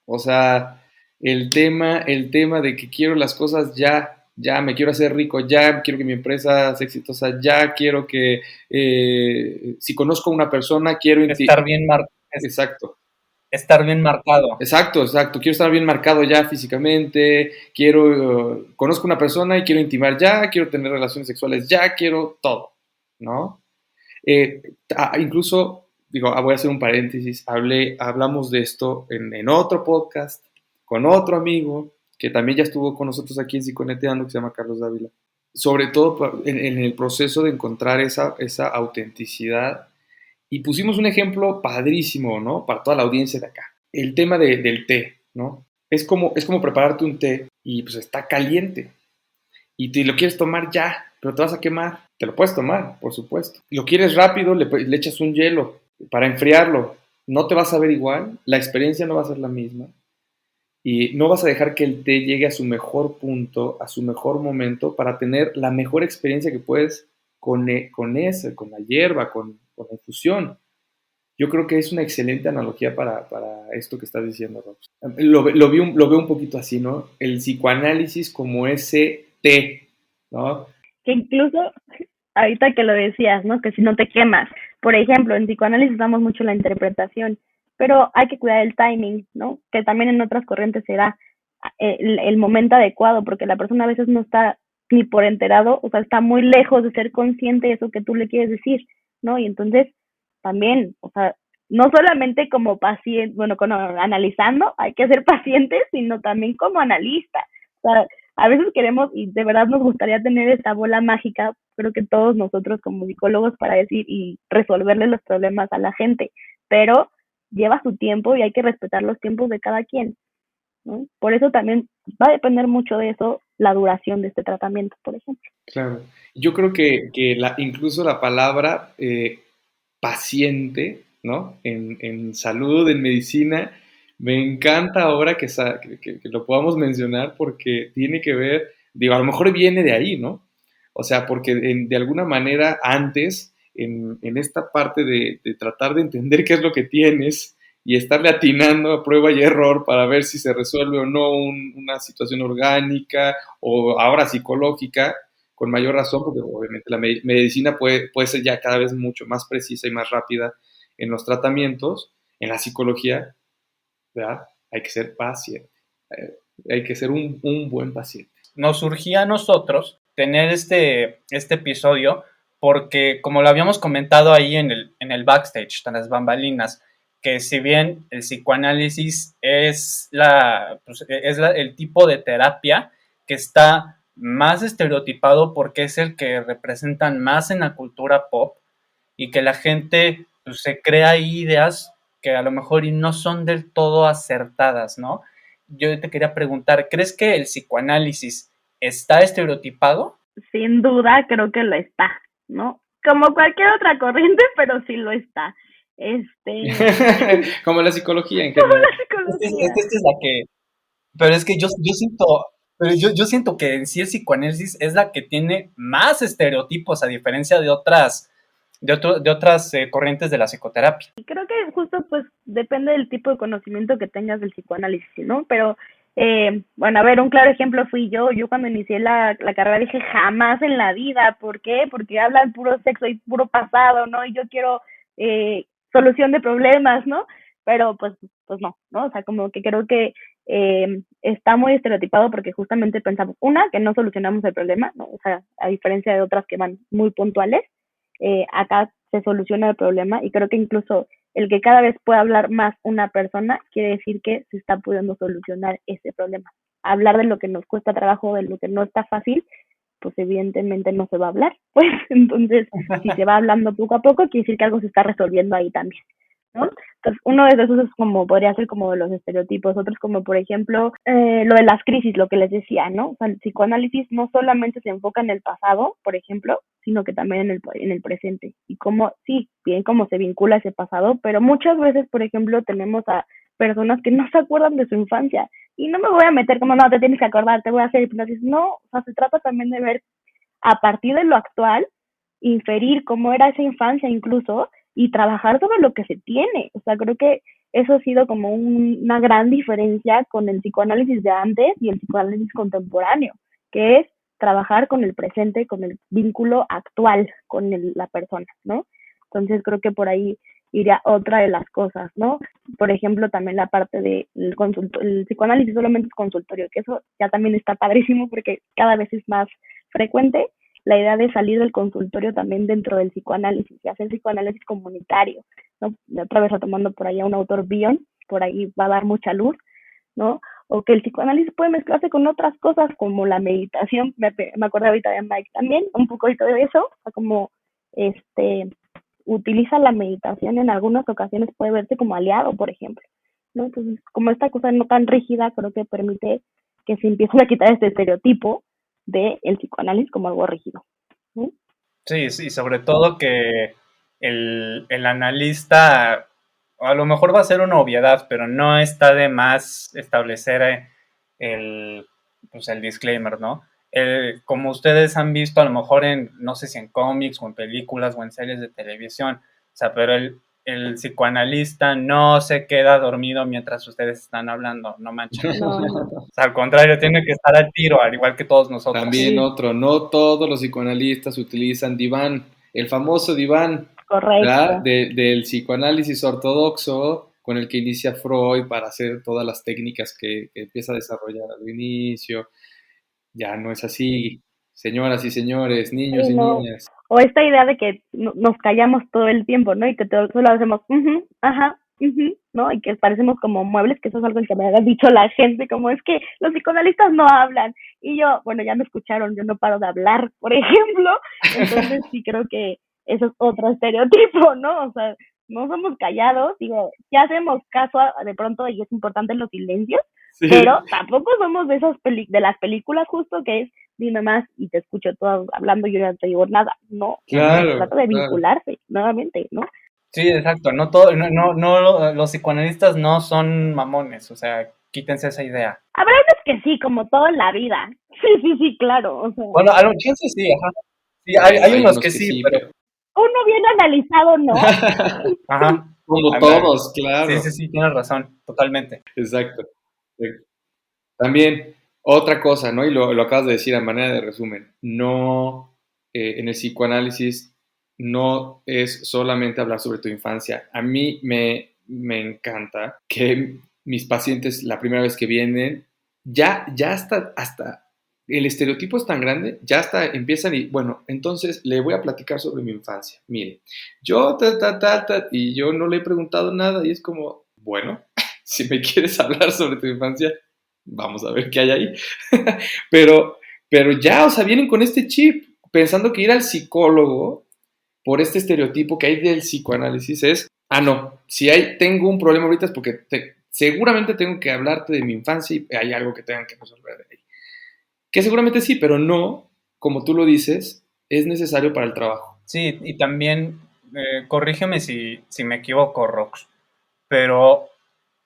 O sea, el tema de que quiero las cosas ya, ya, me quiero hacer rico ya, quiero que mi empresa sea exitosa ya, quiero que, si conozco a una persona, quiero... estar bien, Exacto. estar bien marcado. Exacto, exacto. Quiero estar bien marcado ya físicamente, conozco una persona y quiero intimar ya, quiero tener relaciones sexuales ya, quiero todo, ¿no? Incluso, digo, voy a hacer un paréntesis, hablamos de esto en otro podcast con otro amigo que también ya estuvo con nosotros aquí en Psiconeteando, que se llama Carlos Dávila, sobre todo en el proceso de encontrar esa autenticidad. Y pusimos un ejemplo padrísimo, ¿no? Para toda la audiencia de acá. El tema del té, ¿no? Es como prepararte un té y pues está caliente y te lo quieres tomar ya, pero te vas a quemar. Te lo puedes tomar, por supuesto. Lo quieres rápido, le echas un hielo para enfriarlo. No te vas a ver igual, la experiencia no va a ser la misma y no vas a dejar que el té llegue a su mejor punto, a su mejor momento para tener la mejor experiencia que puedes con la hierba, con la infusión. Yo creo que es una excelente analogía para esto que estás diciendo, Rox. Lo veo un poquito así, ¿no? El psicoanálisis como ese té, ¿no? Que incluso ahorita que lo decías, ¿no? Que si no te quemas. Por ejemplo, en psicoanálisis usamos mucho la interpretación, pero hay que cuidar el timing, ¿no? Que también en otras corrientes será el momento adecuado, porque la persona a veces no está ni por enterado, o sea, está muy lejos de ser consciente de eso que tú le quieres decir, ¿no? Y entonces también, o sea, no solamente como paciente, bueno, como analizando, hay que ser pacientes, sino también como analista. O sea, a veces queremos y de verdad nos gustaría tener esta bola mágica, creo que todos nosotros como psicólogos para decir y resolverle los problemas a la gente, pero lleva su tiempo y hay que respetar los tiempos de cada quien, ¿no? Por eso también va a depender mucho de eso la duración de este tratamiento, por ejemplo. Claro. Yo creo que incluso la palabra paciente, ¿no? En salud, en medicina, me encanta ahora que lo podamos mencionar porque tiene que ver, digo, a lo mejor viene de ahí, ¿no? O sea, porque de alguna manera antes, en esta parte de tratar de entender qué es lo que tienes y estarle atinando a prueba y error para ver si se resuelve o no una situación orgánica o ahora psicológica, con mayor razón, porque obviamente la medicina puede ser ya cada vez mucho más precisa y más rápida en los tratamientos. En la psicología, ¿verdad? Hay que ser paciente. Hay que ser un buen paciente. Nos surgía a nosotros tener este episodio porque, como lo habíamos comentado ahí en el backstage, en las bambalinas, que si bien el psicoanálisis es el tipo de terapia que está más estereotipado porque es el que representan más en la cultura pop y que la gente pues, se crea ideas que a lo mejor y no son del todo acertadas, ¿no? Yo te quería preguntar, ¿crees que el psicoanálisis está estereotipado? Sin duda creo que lo está, ¿no? Como cualquier otra corriente, pero sí lo está. Como la psicología en Como general. la psicología. Esta es la que, pero es que yo siento que en sí el psicoanálisis es la que tiene más estereotipos a diferencia de otras corrientes de la psicoterapia. Y creo que justo pues depende del tipo de conocimiento que tengas del psicoanálisis, ¿no? Pero, bueno, a ver, un claro ejemplo fui yo. Yo cuando inicié la carrera dije jamás en la vida. ¿Por qué? Porque hablan puro sexo y puro pasado, ¿no? Y yo quiero solución de problemas, ¿no? Pero pues no, ¿no? O sea, como que creo que está muy estereotipado porque justamente pensamos, una, que no solucionamos el problema, ¿no? O sea, a diferencia de otras que van muy puntuales, acá se soluciona el problema y creo que incluso el que cada vez pueda hablar más una persona quiere decir que se está pudiendo solucionar ese problema. Hablar de lo que nos cuesta trabajo, de lo que no está fácil, pues evidentemente no se va a hablar. Pues entonces, si se va hablando poco a poco, quiere decir que algo se está resolviendo ahí también, ¿no? Entonces, uno de esos es como, podría ser como de los estereotipos, otros como, por ejemplo, lo de las crisis, lo que les decía, ¿no? O sea, el psicoanálisis no solamente se enfoca en el pasado, por ejemplo, sino que también en el presente. Y cómo, sí, bien cómo se vincula ese pasado, pero muchas veces, por ejemplo, tenemos a personas que no se acuerdan de su infancia. Y no me voy a meter como, no, te tienes que acordar, te voy a hacer hipnosis. No, o sea, se trata también de ver a partir de lo actual, inferir cómo era esa infancia incluso y trabajar sobre lo que se tiene. O sea, creo que eso ha sido como una gran diferencia con el psicoanálisis de antes y el psicoanálisis contemporáneo, que es trabajar con el presente, con el vínculo actual con la persona, ¿no? Entonces creo que por ahí iría otra de las cosas, ¿no? Por ejemplo, también la parte de el psicoanálisis solamente es consultorio, que eso ya también está padrísimo porque cada vez es más frecuente la idea de salir del consultorio también dentro del psicoanálisis y hacer psicoanálisis comunitario, ¿no? Otra vez retomando por ahí a un autor Bion, por ahí va a dar mucha luz, ¿no? O que el psicoanálisis puede mezclarse con otras cosas como la meditación, me acuerdo ahorita de Mike también, un poquito de eso, o sea, como utiliza la meditación en algunas ocasiones, puede verse como aliado, por ejemplo, ¿no? Entonces, como esta cosa no tan rígida, creo que permite que se empiece a quitar este estereotipo del psicoanálisis como algo rígido, ¿sí? Sí, sí, sobre todo que el analista a lo mejor va a ser una obviedad, pero no está de más establecer pues el disclaimer, ¿no? Como ustedes han visto, a lo mejor no sé si en cómics o en películas o en series de televisión, o sea, pero el psicoanalista no se queda dormido mientras ustedes están hablando, no manchen. No, no. O sea, al contrario, tiene que estar al tiro, al igual que todos nosotros. También Sí. otro, no todos los psicoanalistas utilizan diván, el famoso diván, ¿verdad? Correcto. Del psicoanálisis ortodoxo con el que inicia Freud para hacer todas las técnicas que empieza a desarrollar al inicio. Ya no es así, señoras y señores, niños Sí, y no. niñas. O esta idea de que nos callamos todo el tiempo, ¿no? Y que solo hacemos, ajá, ¿no? Y que parecemos como muebles, que eso es algo que me ha dicho la gente, como es que los psicoanalistas no hablan. Y yo, bueno, ya me escucharon, yo no paro de hablar, por ejemplo. Entonces sí creo que eso es otro estereotipo, ¿no? O sea, no somos callados, digo, ya hacemos caso de pronto y es importante los silencios, pero Sí, tampoco somos de esas de las películas justo que es dime más y te escucho todo hablando y yo ya no te digo nada. No, se claro, trata de claro. vincularse nuevamente, ¿no? Sí, exacto. No todo, no, los psicoanalistas no son mamones, o sea, quítense esa idea. Habrá veces que sí, como todo en la vida. Sí, sí, sí, claro. O sea, Bueno, a los chances sí, ajá. Sí, Bueno, hay hay unos unos que que sí, sí, pero, pero uno bien analizado, ¿no? ajá. como A ver, todos, sí, claro. sí, sí, tienes razón, totalmente. Exacto. También, otra cosa, ¿no? Y lo acabas de decir a manera de resumen, no, en el psicoanálisis no es solamente hablar sobre tu infancia. A mí me encanta que mis pacientes la primera vez que vienen ya hasta el estereotipo es tan grande, ya hasta empiezan y, bueno, entonces le voy a platicar sobre mi infancia. Mire, yo, y yo no le he preguntado nada y es como, bueno, si me quieres hablar sobre tu infancia, vamos a ver qué hay ahí. pero, pero ya, o sea, vienen con este chip, pensando que ir al psicólogo por este estereotipo que hay del psicoanálisis es, no, si tengo un problema ahorita es porque seguramente tengo que hablarte de mi infancia y hay algo que tengan que resolver de ahí. Que seguramente sí, pero no, como tú lo dices, es necesario para el trabajo. Sí, y también, corrígeme si me equivoco, Rox, pero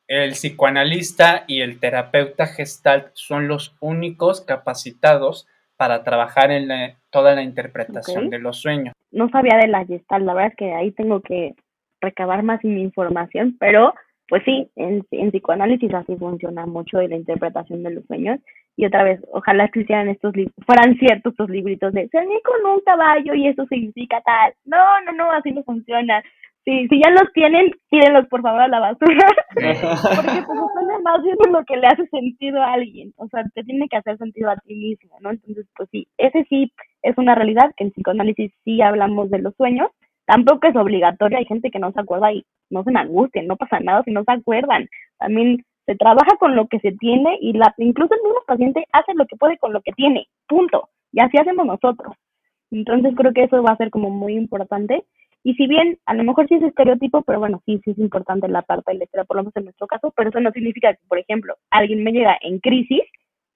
el psicoanalista y el terapeuta gestalt son los únicos capacitados para trabajar en toda la interpretación Ok. de los sueños. No sabía de la Gestalt, la verdad es que ahí tengo que recabar más información, pero pues sí, en psicoanálisis así funciona mucho de la interpretación de los sueños. Y otra vez, ojalá que hicieran fueran ciertos estos libritos de soñé con un caballo y eso significa tal. No, no, no, así no funciona. Si ya los tienen, tírenlos por favor a la basura, porque pues depende más bien de lo que le hace sentido a alguien, o sea, te tiene que hacer sentido a ti mismo, ¿no? Entonces, pues sí, ese sí es una realidad, que en psicoanálisis sí hablamos de los sueños, tampoco es obligatorio, hay gente que no se acuerda y no se angustien, no pasa nada si no se acuerdan, también se trabaja con lo que se tiene y incluso el mismo paciente hace lo que puede con lo que tiene, punto, y así hacemos nosotros. Entonces creo que eso va a ser como muy importante. Y si bien a lo mejor sí es estereotipo, pero bueno, sí es importante la parte de la historia, por lo menos en nuestro caso, pero eso no significa que, por ejemplo, alguien me llega en crisis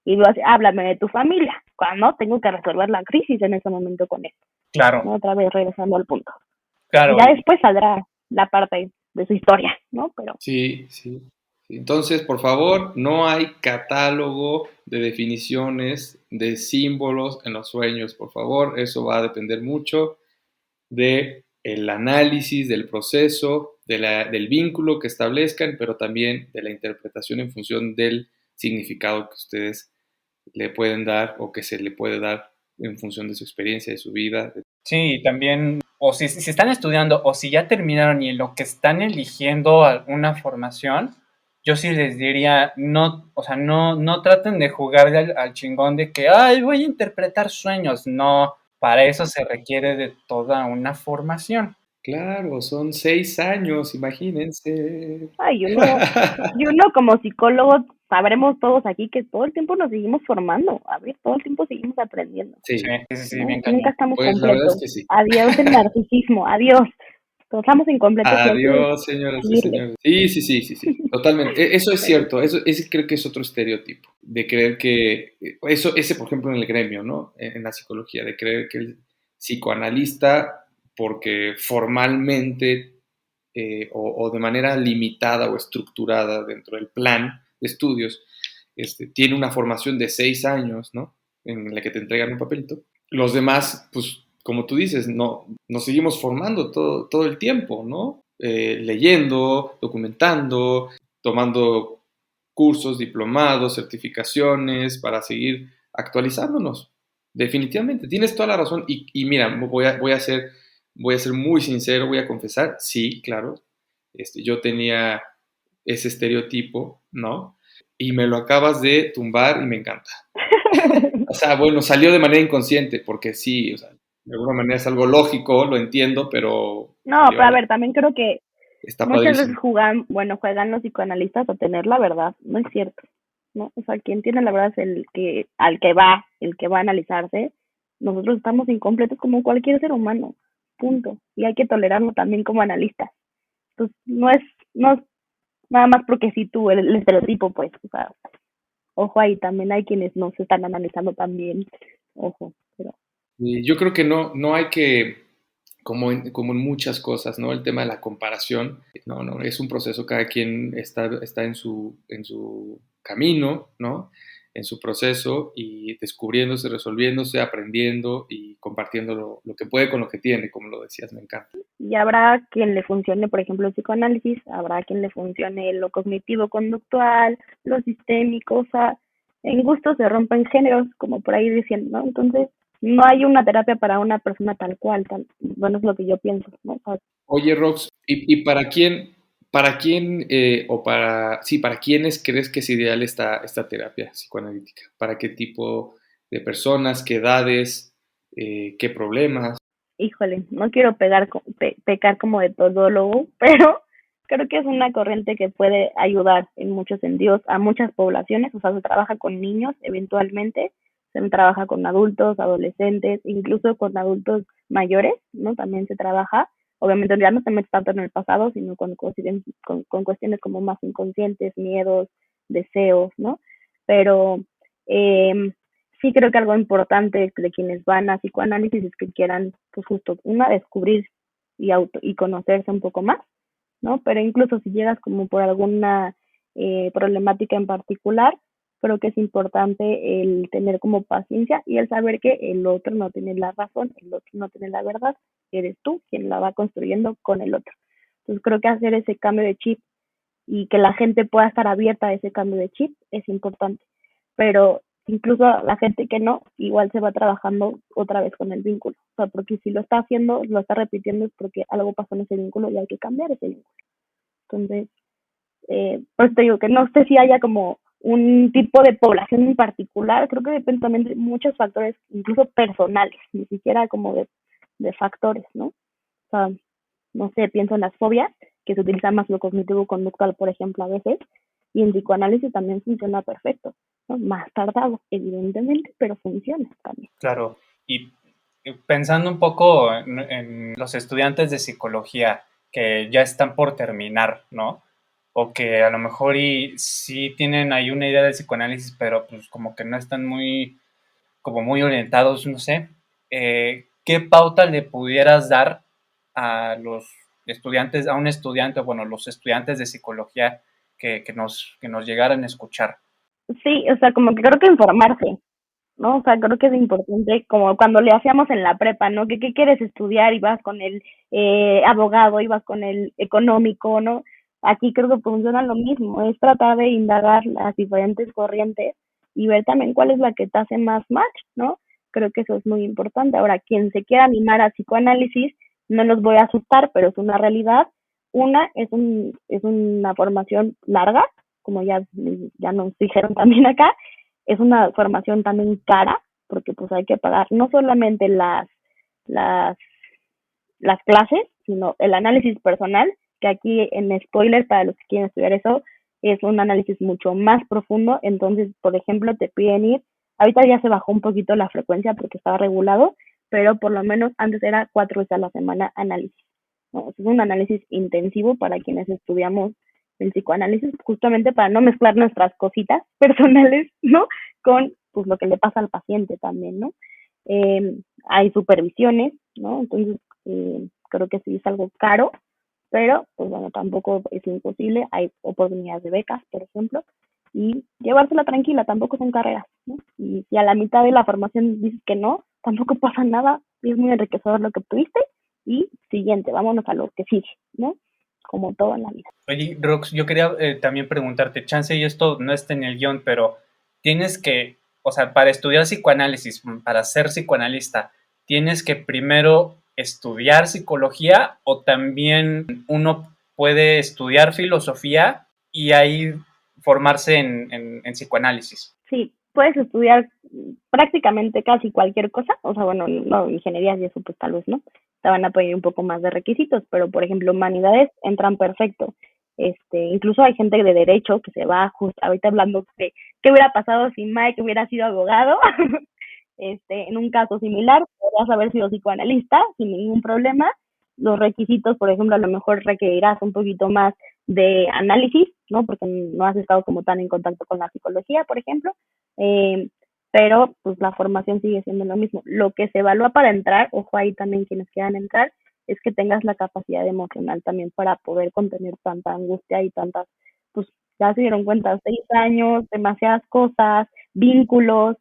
y me dice, háblame de tu familia, cuando tengo que resolver la crisis en ese momento con él. Claro, ¿No? Otra vez regresando al punto. claro. Ya después saldrá la parte de su historia, ¿no? Pero Sí, sí. Entonces, por favor, no hay catálogo de definiciones, de símbolos en los sueños, por favor. Eso va a depender mucho de el análisis, del proceso, del vínculo que establezcan, pero también de la interpretación en función del significado que ustedes le pueden dar o que se le puede dar en función de su experiencia, de su vida. Sí, también, o si están estudiando o si ya terminaron y en lo que están eligiendo alguna formación, yo sí les diría, no, o sea, no traten de jugar al chingón de que, ay, voy a interpretar sueños. No, para eso se requiere de toda una formación. Claro, son 6 años, imagínense. ay, y uno como psicólogo sabremos todos aquí que todo el tiempo nos seguimos formando, a ver, todo el tiempo seguimos aprendiendo, Sí, Sí, sí, sí, ¿no? bien Nunca cañón. estamos pues la verdad es completos. que sí. Adiós el narcisismo, adiós. Todos estamos incompletos y hay que Adiós, señoras y seguirle. señores. Sí, sí, sí, sí, sí, totalmente. Eso es cierto, eso ese creo que es otro estereotipo, de creer que, ese por ejemplo en el gremio, ¿no? En la psicología, de creer que el psicoanalista, porque formalmente o de manera limitada o estructurada dentro del plan de estudios, tiene una formación de 6 años, ¿no? En la que te entregan un papelito. Los demás, pues, como tú dices, no, nos seguimos formando todo el tiempo, ¿no? Leyendo, documentando, tomando cursos, diplomados, certificaciones para seguir actualizándonos. Definitivamente, tienes toda la razón. Y mira, voy a ser muy sincero, voy a confesar, sí, claro, yo tenía ese estereotipo, ¿no? Y me lo acabas de tumbar y me encanta. O sea, bueno, salió de manera inconsciente, porque sí, o sea, de alguna manera es algo lógico, lo entiendo, pero No, salió pero a ahí. ver, también creo que Está muchas veces padrísimo. juegan los psicoanalistas a tener la verdad, no es cierto, ¿no? O sea, quien tiene la verdad es el que va a analizarse. Nosotros estamos incompletos como cualquier ser humano, punto. Y hay que tolerarlo también como analistas. Pues no es nada más porque si tú, el estereotipo, pues, o sea, ojo ahí, también hay quienes no se están analizando también, ojo, pero Y yo creo que no hay que, como en muchas cosas, ¿no? El tema de la comparación, no, es un proceso, cada quien está en su camino, ¿no? En su proceso y descubriéndose, resolviéndose, aprendiendo y compartiendo lo que puede con lo que tiene, como lo decías, me encanta. y habrá quien le funcione, por ejemplo, el psicoanálisis, habrá quien le funcione lo cognitivo-conductual, lo sistémico, o sea, en gusto se rompen géneros, como por ahí dicen, ¿no? Entonces, no hay una terapia para una persona tal cual, bueno, es lo que yo pienso, ¿no? O sea, Oye, Rox, ¿y para quién? ¿Para quién para quiénes crees que es ideal esta terapia psicoanalítica? ¿Para qué tipo de personas, qué edades, qué problemas? Híjole, no quiero pecar como de todólogo, pero creo que es una corriente que puede ayudar en muchos sentidos a muchas poblaciones. O sea, se trabaja con niños eventualmente, se trabaja con adultos, adolescentes, incluso con adultos mayores, ¿no? También se trabaja. Obviamente ya no se mete tanto en el pasado, sino con cuestiones como más inconscientes, miedos, deseos, ¿no? Pero eh, sí creo que algo importante de quienes van a psicoanálisis es que quieran, pues justo, una, descubrir y conocerse un poco más, ¿no? Pero incluso si llegas como por alguna problemática en particular, creo que es importante el tener como paciencia y el saber que el otro no tiene la razón, el otro no tiene la verdad, eres tú quien la va construyendo con el otro. Entonces creo que hacer ese cambio de chip y que la gente pueda estar abierta a ese cambio de chip es importante. Pero incluso la gente que no, igual se va trabajando otra vez con el vínculo. O sea, porque si lo está haciendo, lo está repitiendo es porque algo pasó en ese vínculo y hay que cambiar ese vínculo. Entonces, pues te digo que no sé si haya como un tipo de población en particular, creo que depende también de muchos factores, incluso personales, ni siquiera como de factores, ¿no? O sea, no sé, pienso en las fobias, que se utiliza más lo cognitivo-conductual, por ejemplo, a veces, y en psicoanálisis también funciona perfecto, ¿no? Más tardado, evidentemente, pero funciona también. Claro, y pensando un poco en los estudiantes de psicología que ya están por terminar, ¿no? O que a lo mejor y sí tienen ahí una idea de psicoanálisis, pero pues como que no están como muy orientados, no sé. ¿Qué pauta le pudieras dar a los estudiantes, a un estudiante, bueno, los estudiantes de psicología que nos llegaran a escuchar? Sí, o sea, como que creo que informarse, ¿no? O sea, creo que es importante, como cuando le hacíamos en la prepa, ¿no? ¿Qué quieres estudiar? Y vas con el abogado, y vas con el económico, ¿no? Aquí creo que funciona lo mismo, es tratar de indagar las diferentes corrientes y ver también cuál es la que te hace más match, ¿no? Creo que eso es muy importante. Ahora, quien se quiera animar a psicoanálisis, no los voy a asustar, pero es una realidad. Una es una formación larga, como ya nos dijeron también acá, es una formación también cara, porque pues hay que pagar no solamente las, las clases, sino el análisis personal, que aquí en spoiler para los que quieren estudiar eso, es un análisis mucho más profundo. Entonces, por ejemplo, te piden ir, ahorita ya se bajó un poquito la frecuencia porque estaba regulado, pero por lo menos antes era 4 veces a la semana análisis, ¿no? Es un análisis intensivo para quienes estudiamos el psicoanálisis, justamente para no mezclar nuestras cositas personales, ¿no? Con pues lo que le pasa al paciente también, ¿no? Hay supervisiones, ¿no? Entonces, creo que sí es algo caro, pero pues bueno, tampoco es imposible. Hay oportunidades de becas, por ejemplo, y llevársela tranquila, tampoco son carreras, ¿no? Y si a la mitad de la formación dices que no, tampoco pasa nada, y es muy enriquecedor lo que obtuviste, y siguiente, vámonos a lo que sigue, ¿no? Como todo en la vida. Oye, Rox, yo quería también preguntarte, chance y esto no está en el guión, pero tienes que, o sea, para estudiar psicoanálisis, para ser psicoanalista, ¿tienes que primero estudiar psicología o también uno puede estudiar filosofía y ahí formarse en psicoanálisis? Sí, puedes estudiar prácticamente casi cualquier cosa, o sea, bueno, no, ingenierías y eso pues tal vez no, te van a pedir un poco más de requisitos, pero por ejemplo, humanidades entran perfecto. Incluso hay gente de derecho que se va, justo ahorita hablando de qué hubiera pasado si Mike hubiera sido abogado, en un caso similar, podrías haber sido psicoanalista sin ningún problema. Los requisitos, por ejemplo, a lo mejor requerirás un poquito más de análisis, ¿no? Porque no has estado como tan en contacto con la psicología, por ejemplo. Eh, pero pues la formación sigue siendo lo mismo. Lo que se evalúa para entrar, ojo ahí también quienes quieran entrar, es que tengas la capacidad emocional también para poder contener tanta angustia y tantas, pues ya se dieron cuenta, 6 años, demasiadas cosas, vínculos,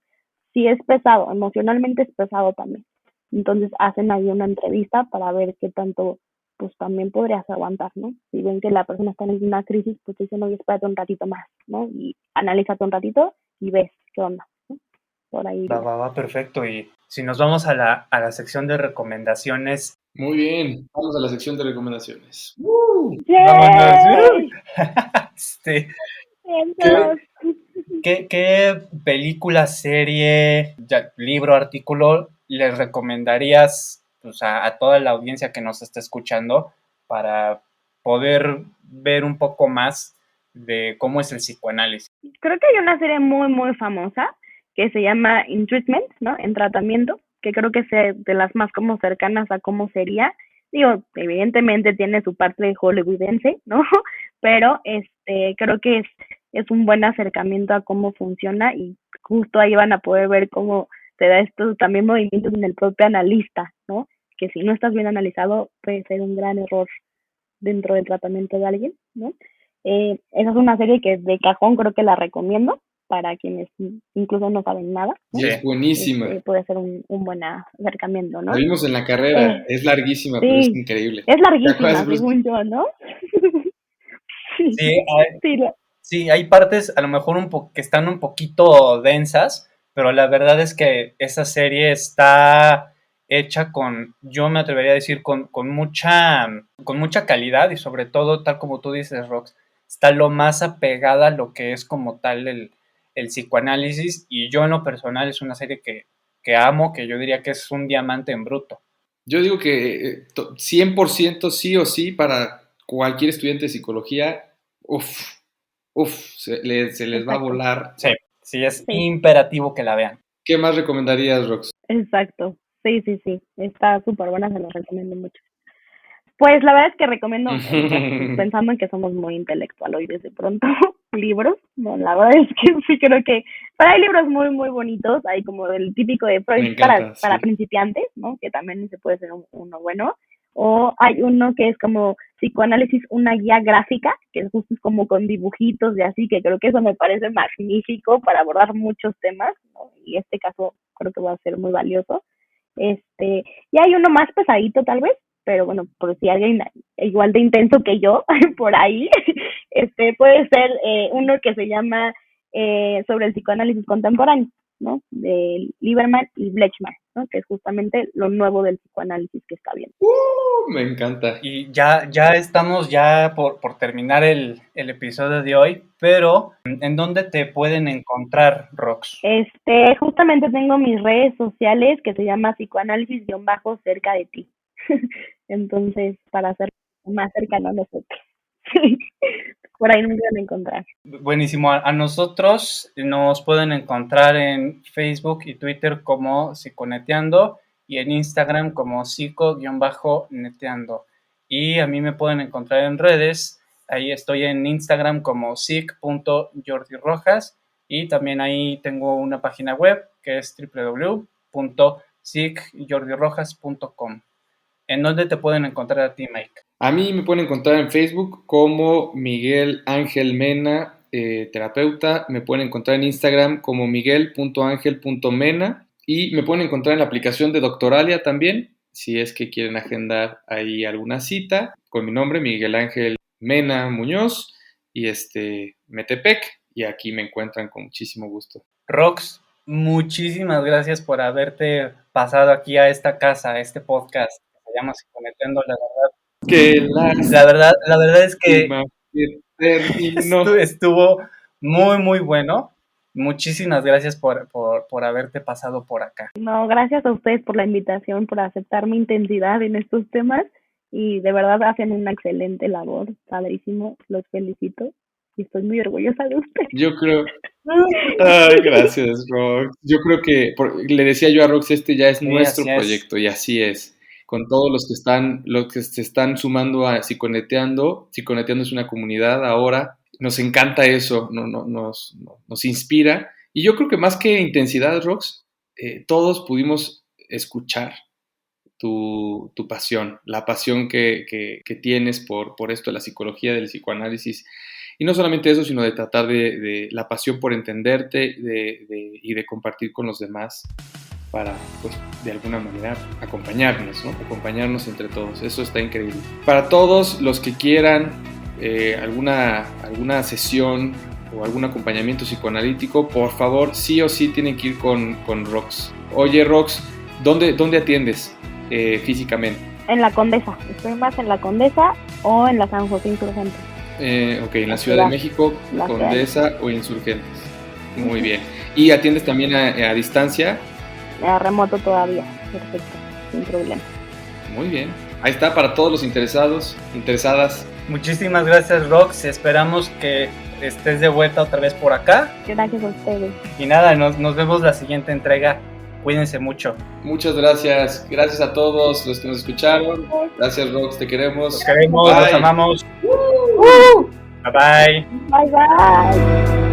sí es pesado, emocionalmente es pesado también. Entonces hacen ahí una entrevista para ver qué tanto, pues también podrías aguantar, ¿no? Si ven que la persona está en una crisis, pues dicen, oye, espérate un ratito más, ¿no? Y analízate un ratito y ves qué onda, ¿no? Por ahí Va, iría. va, va, perfecto. Y si nos vamos a la sección de recomendaciones, Muy bien, vamos a la sección de recomendaciones. Vámonos. ¡Yay! ¿Qué, Vientos. qué película, serie, libro, artículo les recomendarías, pues, a toda la audiencia que nos está escuchando para poder ver un poco más de cómo es el psicoanálisis? Creo que hay una serie muy, muy famosa que se llama In Treatment, ¿no? En tratamiento, que creo que es de las más como cercanas a cómo sería. Digo, evidentemente tiene su parte hollywoodense, ¿no? Pero creo que es un buen acercamiento a cómo funciona y justo ahí van a poder ver cómo se da estos también movimientos en el propio analista, ¿no? Que si no estás bien analizado puede ser un gran error dentro del tratamiento de alguien, ¿no? Esa es una serie que de cajón creo que la recomiendo para quienes incluso no saben nada, ¿no? Sí, es buenísima. Puede ser un buen acercamiento, ¿no? La vimos en la carrera, es larguísima, pero es increíble. Es larguísima, según yo, ¿no? Sí, hay partes a lo mejor que están un poquito densas, pero la verdad es que esa serie está hecha yo me atrevería a decir, con mucha calidad y sobre todo, tal como tú dices, Rox, está lo más apegada a lo que es como tal el psicoanálisis, y yo en lo personal es una serie que amo, que yo diría que es un diamante en bruto. Yo digo que 100% sí o sí para cualquier estudiante de psicología, se les va a volar. Sí, es imperativo que la vean. ¿Qué más recomendarías, Rox? Exacto, sí, está súper buena, se los recomiendo mucho. Pues la verdad es que recomiendo, pensando en que somos muy intelectualoides de pronto, libros. No, la verdad es que sí creo que hay libros muy, muy bonitos. Hay como el típico de Freud para principiantes, ¿no? Que también se puede ser uno bueno. O hay uno que es como psicoanálisis, una guía gráfica, que es justo como con dibujitos y así, que creo que eso me parece magnífico para abordar muchos temas, ¿no? Y este caso creo que va a ser muy valioso. Y hay uno más pesadito tal vez, pero bueno, por si alguien igual de intenso que yo, por ahí, puede ser uno que se llama sobre el psicoanálisis contemporáneo, ¿no? De Lieberman y Blechman, ¿no? Que es justamente lo nuevo del psicoanálisis que está viendo. Me encanta. Y ya estamos por terminar el episodio de hoy, pero ¿en dónde te pueden encontrar, Rox? Justamente tengo mis redes sociales que se llama psicoanálisis-cerca de ti. Entonces, para hacer más cercano a nosotros. Por ahí nos pueden encontrar. Buenísimo. A nosotros nos pueden encontrar en Facebook y Twitter como Psiconeteando y en Instagram como psico-neteando. Y a mí me pueden encontrar en redes. Ahí estoy en Instagram como psic.jordirojas y también ahí tengo una página web que es www.psicjordirojas.com. ¿En dónde te pueden encontrar a ti, Mike? A mí me pueden encontrar en Facebook como Miguel Ángel Mena, terapeuta. Me pueden encontrar en Instagram como miguel.angel.mena y me pueden encontrar en la aplicación de Doctoralia también, si es que quieren agendar ahí alguna cita, con mi nombre, Miguel Ángel Mena Muñoz, y Metepec, y aquí me encuentran con muchísimo gusto. Rox, muchísimas gracias por haberte pasado aquí a esta casa, a este podcast que se llama Psiconeteando, la verdad es que estuvo muy, muy bueno. Muchísimas gracias por haberte pasado por acá. No, gracias a ustedes por la invitación, por aceptar mi intensidad en estos temas y de verdad hacen una excelente labor, padrísimo, los felicito y estoy muy orgullosa de ustedes. Yo creo... Ay, gracias, Rox. Yo creo que, le decía yo a Rox, ya es nuestro proyecto y así es. Con todos los que se están sumando a Psiconeteando. Psiconeteando es una comunidad ahora. Nos encanta eso, nos inspira. Y yo creo que más que intensidad, Rox, todos pudimos escuchar tu pasión, la pasión que tienes por esto de la psicología, del psicoanálisis. Y no solamente eso, sino de tratar de la pasión por entenderte y de compartir con los demás para, pues, de alguna manera acompañarnos, ¿no? Acompañarnos entre todos. Eso está increíble. Para todos los que quieran alguna sesión o algún acompañamiento psicoanalítico, por favor, sí o sí tienen que ir con Rox. Oye, Rox, ¿dónde atiendes físicamente? En la Condesa, estoy más en la Condesa o en la San José Insurgentes. Ok, en la Ciudad de México, La Ciudad. Condesa o Insurgentes. Muy bien. ¿Y atiendes también a distancia? A remoto todavía, perfecto, sin problema. Muy bien. Ahí está para todos los interesadas. Muchísimas gracias, Rox. Esperamos que estés de vuelta otra vez por acá. Gracias a ustedes. Y nada, nos vemos la siguiente entrega. Cuídense mucho. Muchas gracias. Gracias a todos los que nos escucharon. Gracias, Rox. Te queremos. Los queremos, Bye. los amamos. Bye bye. Bye bye.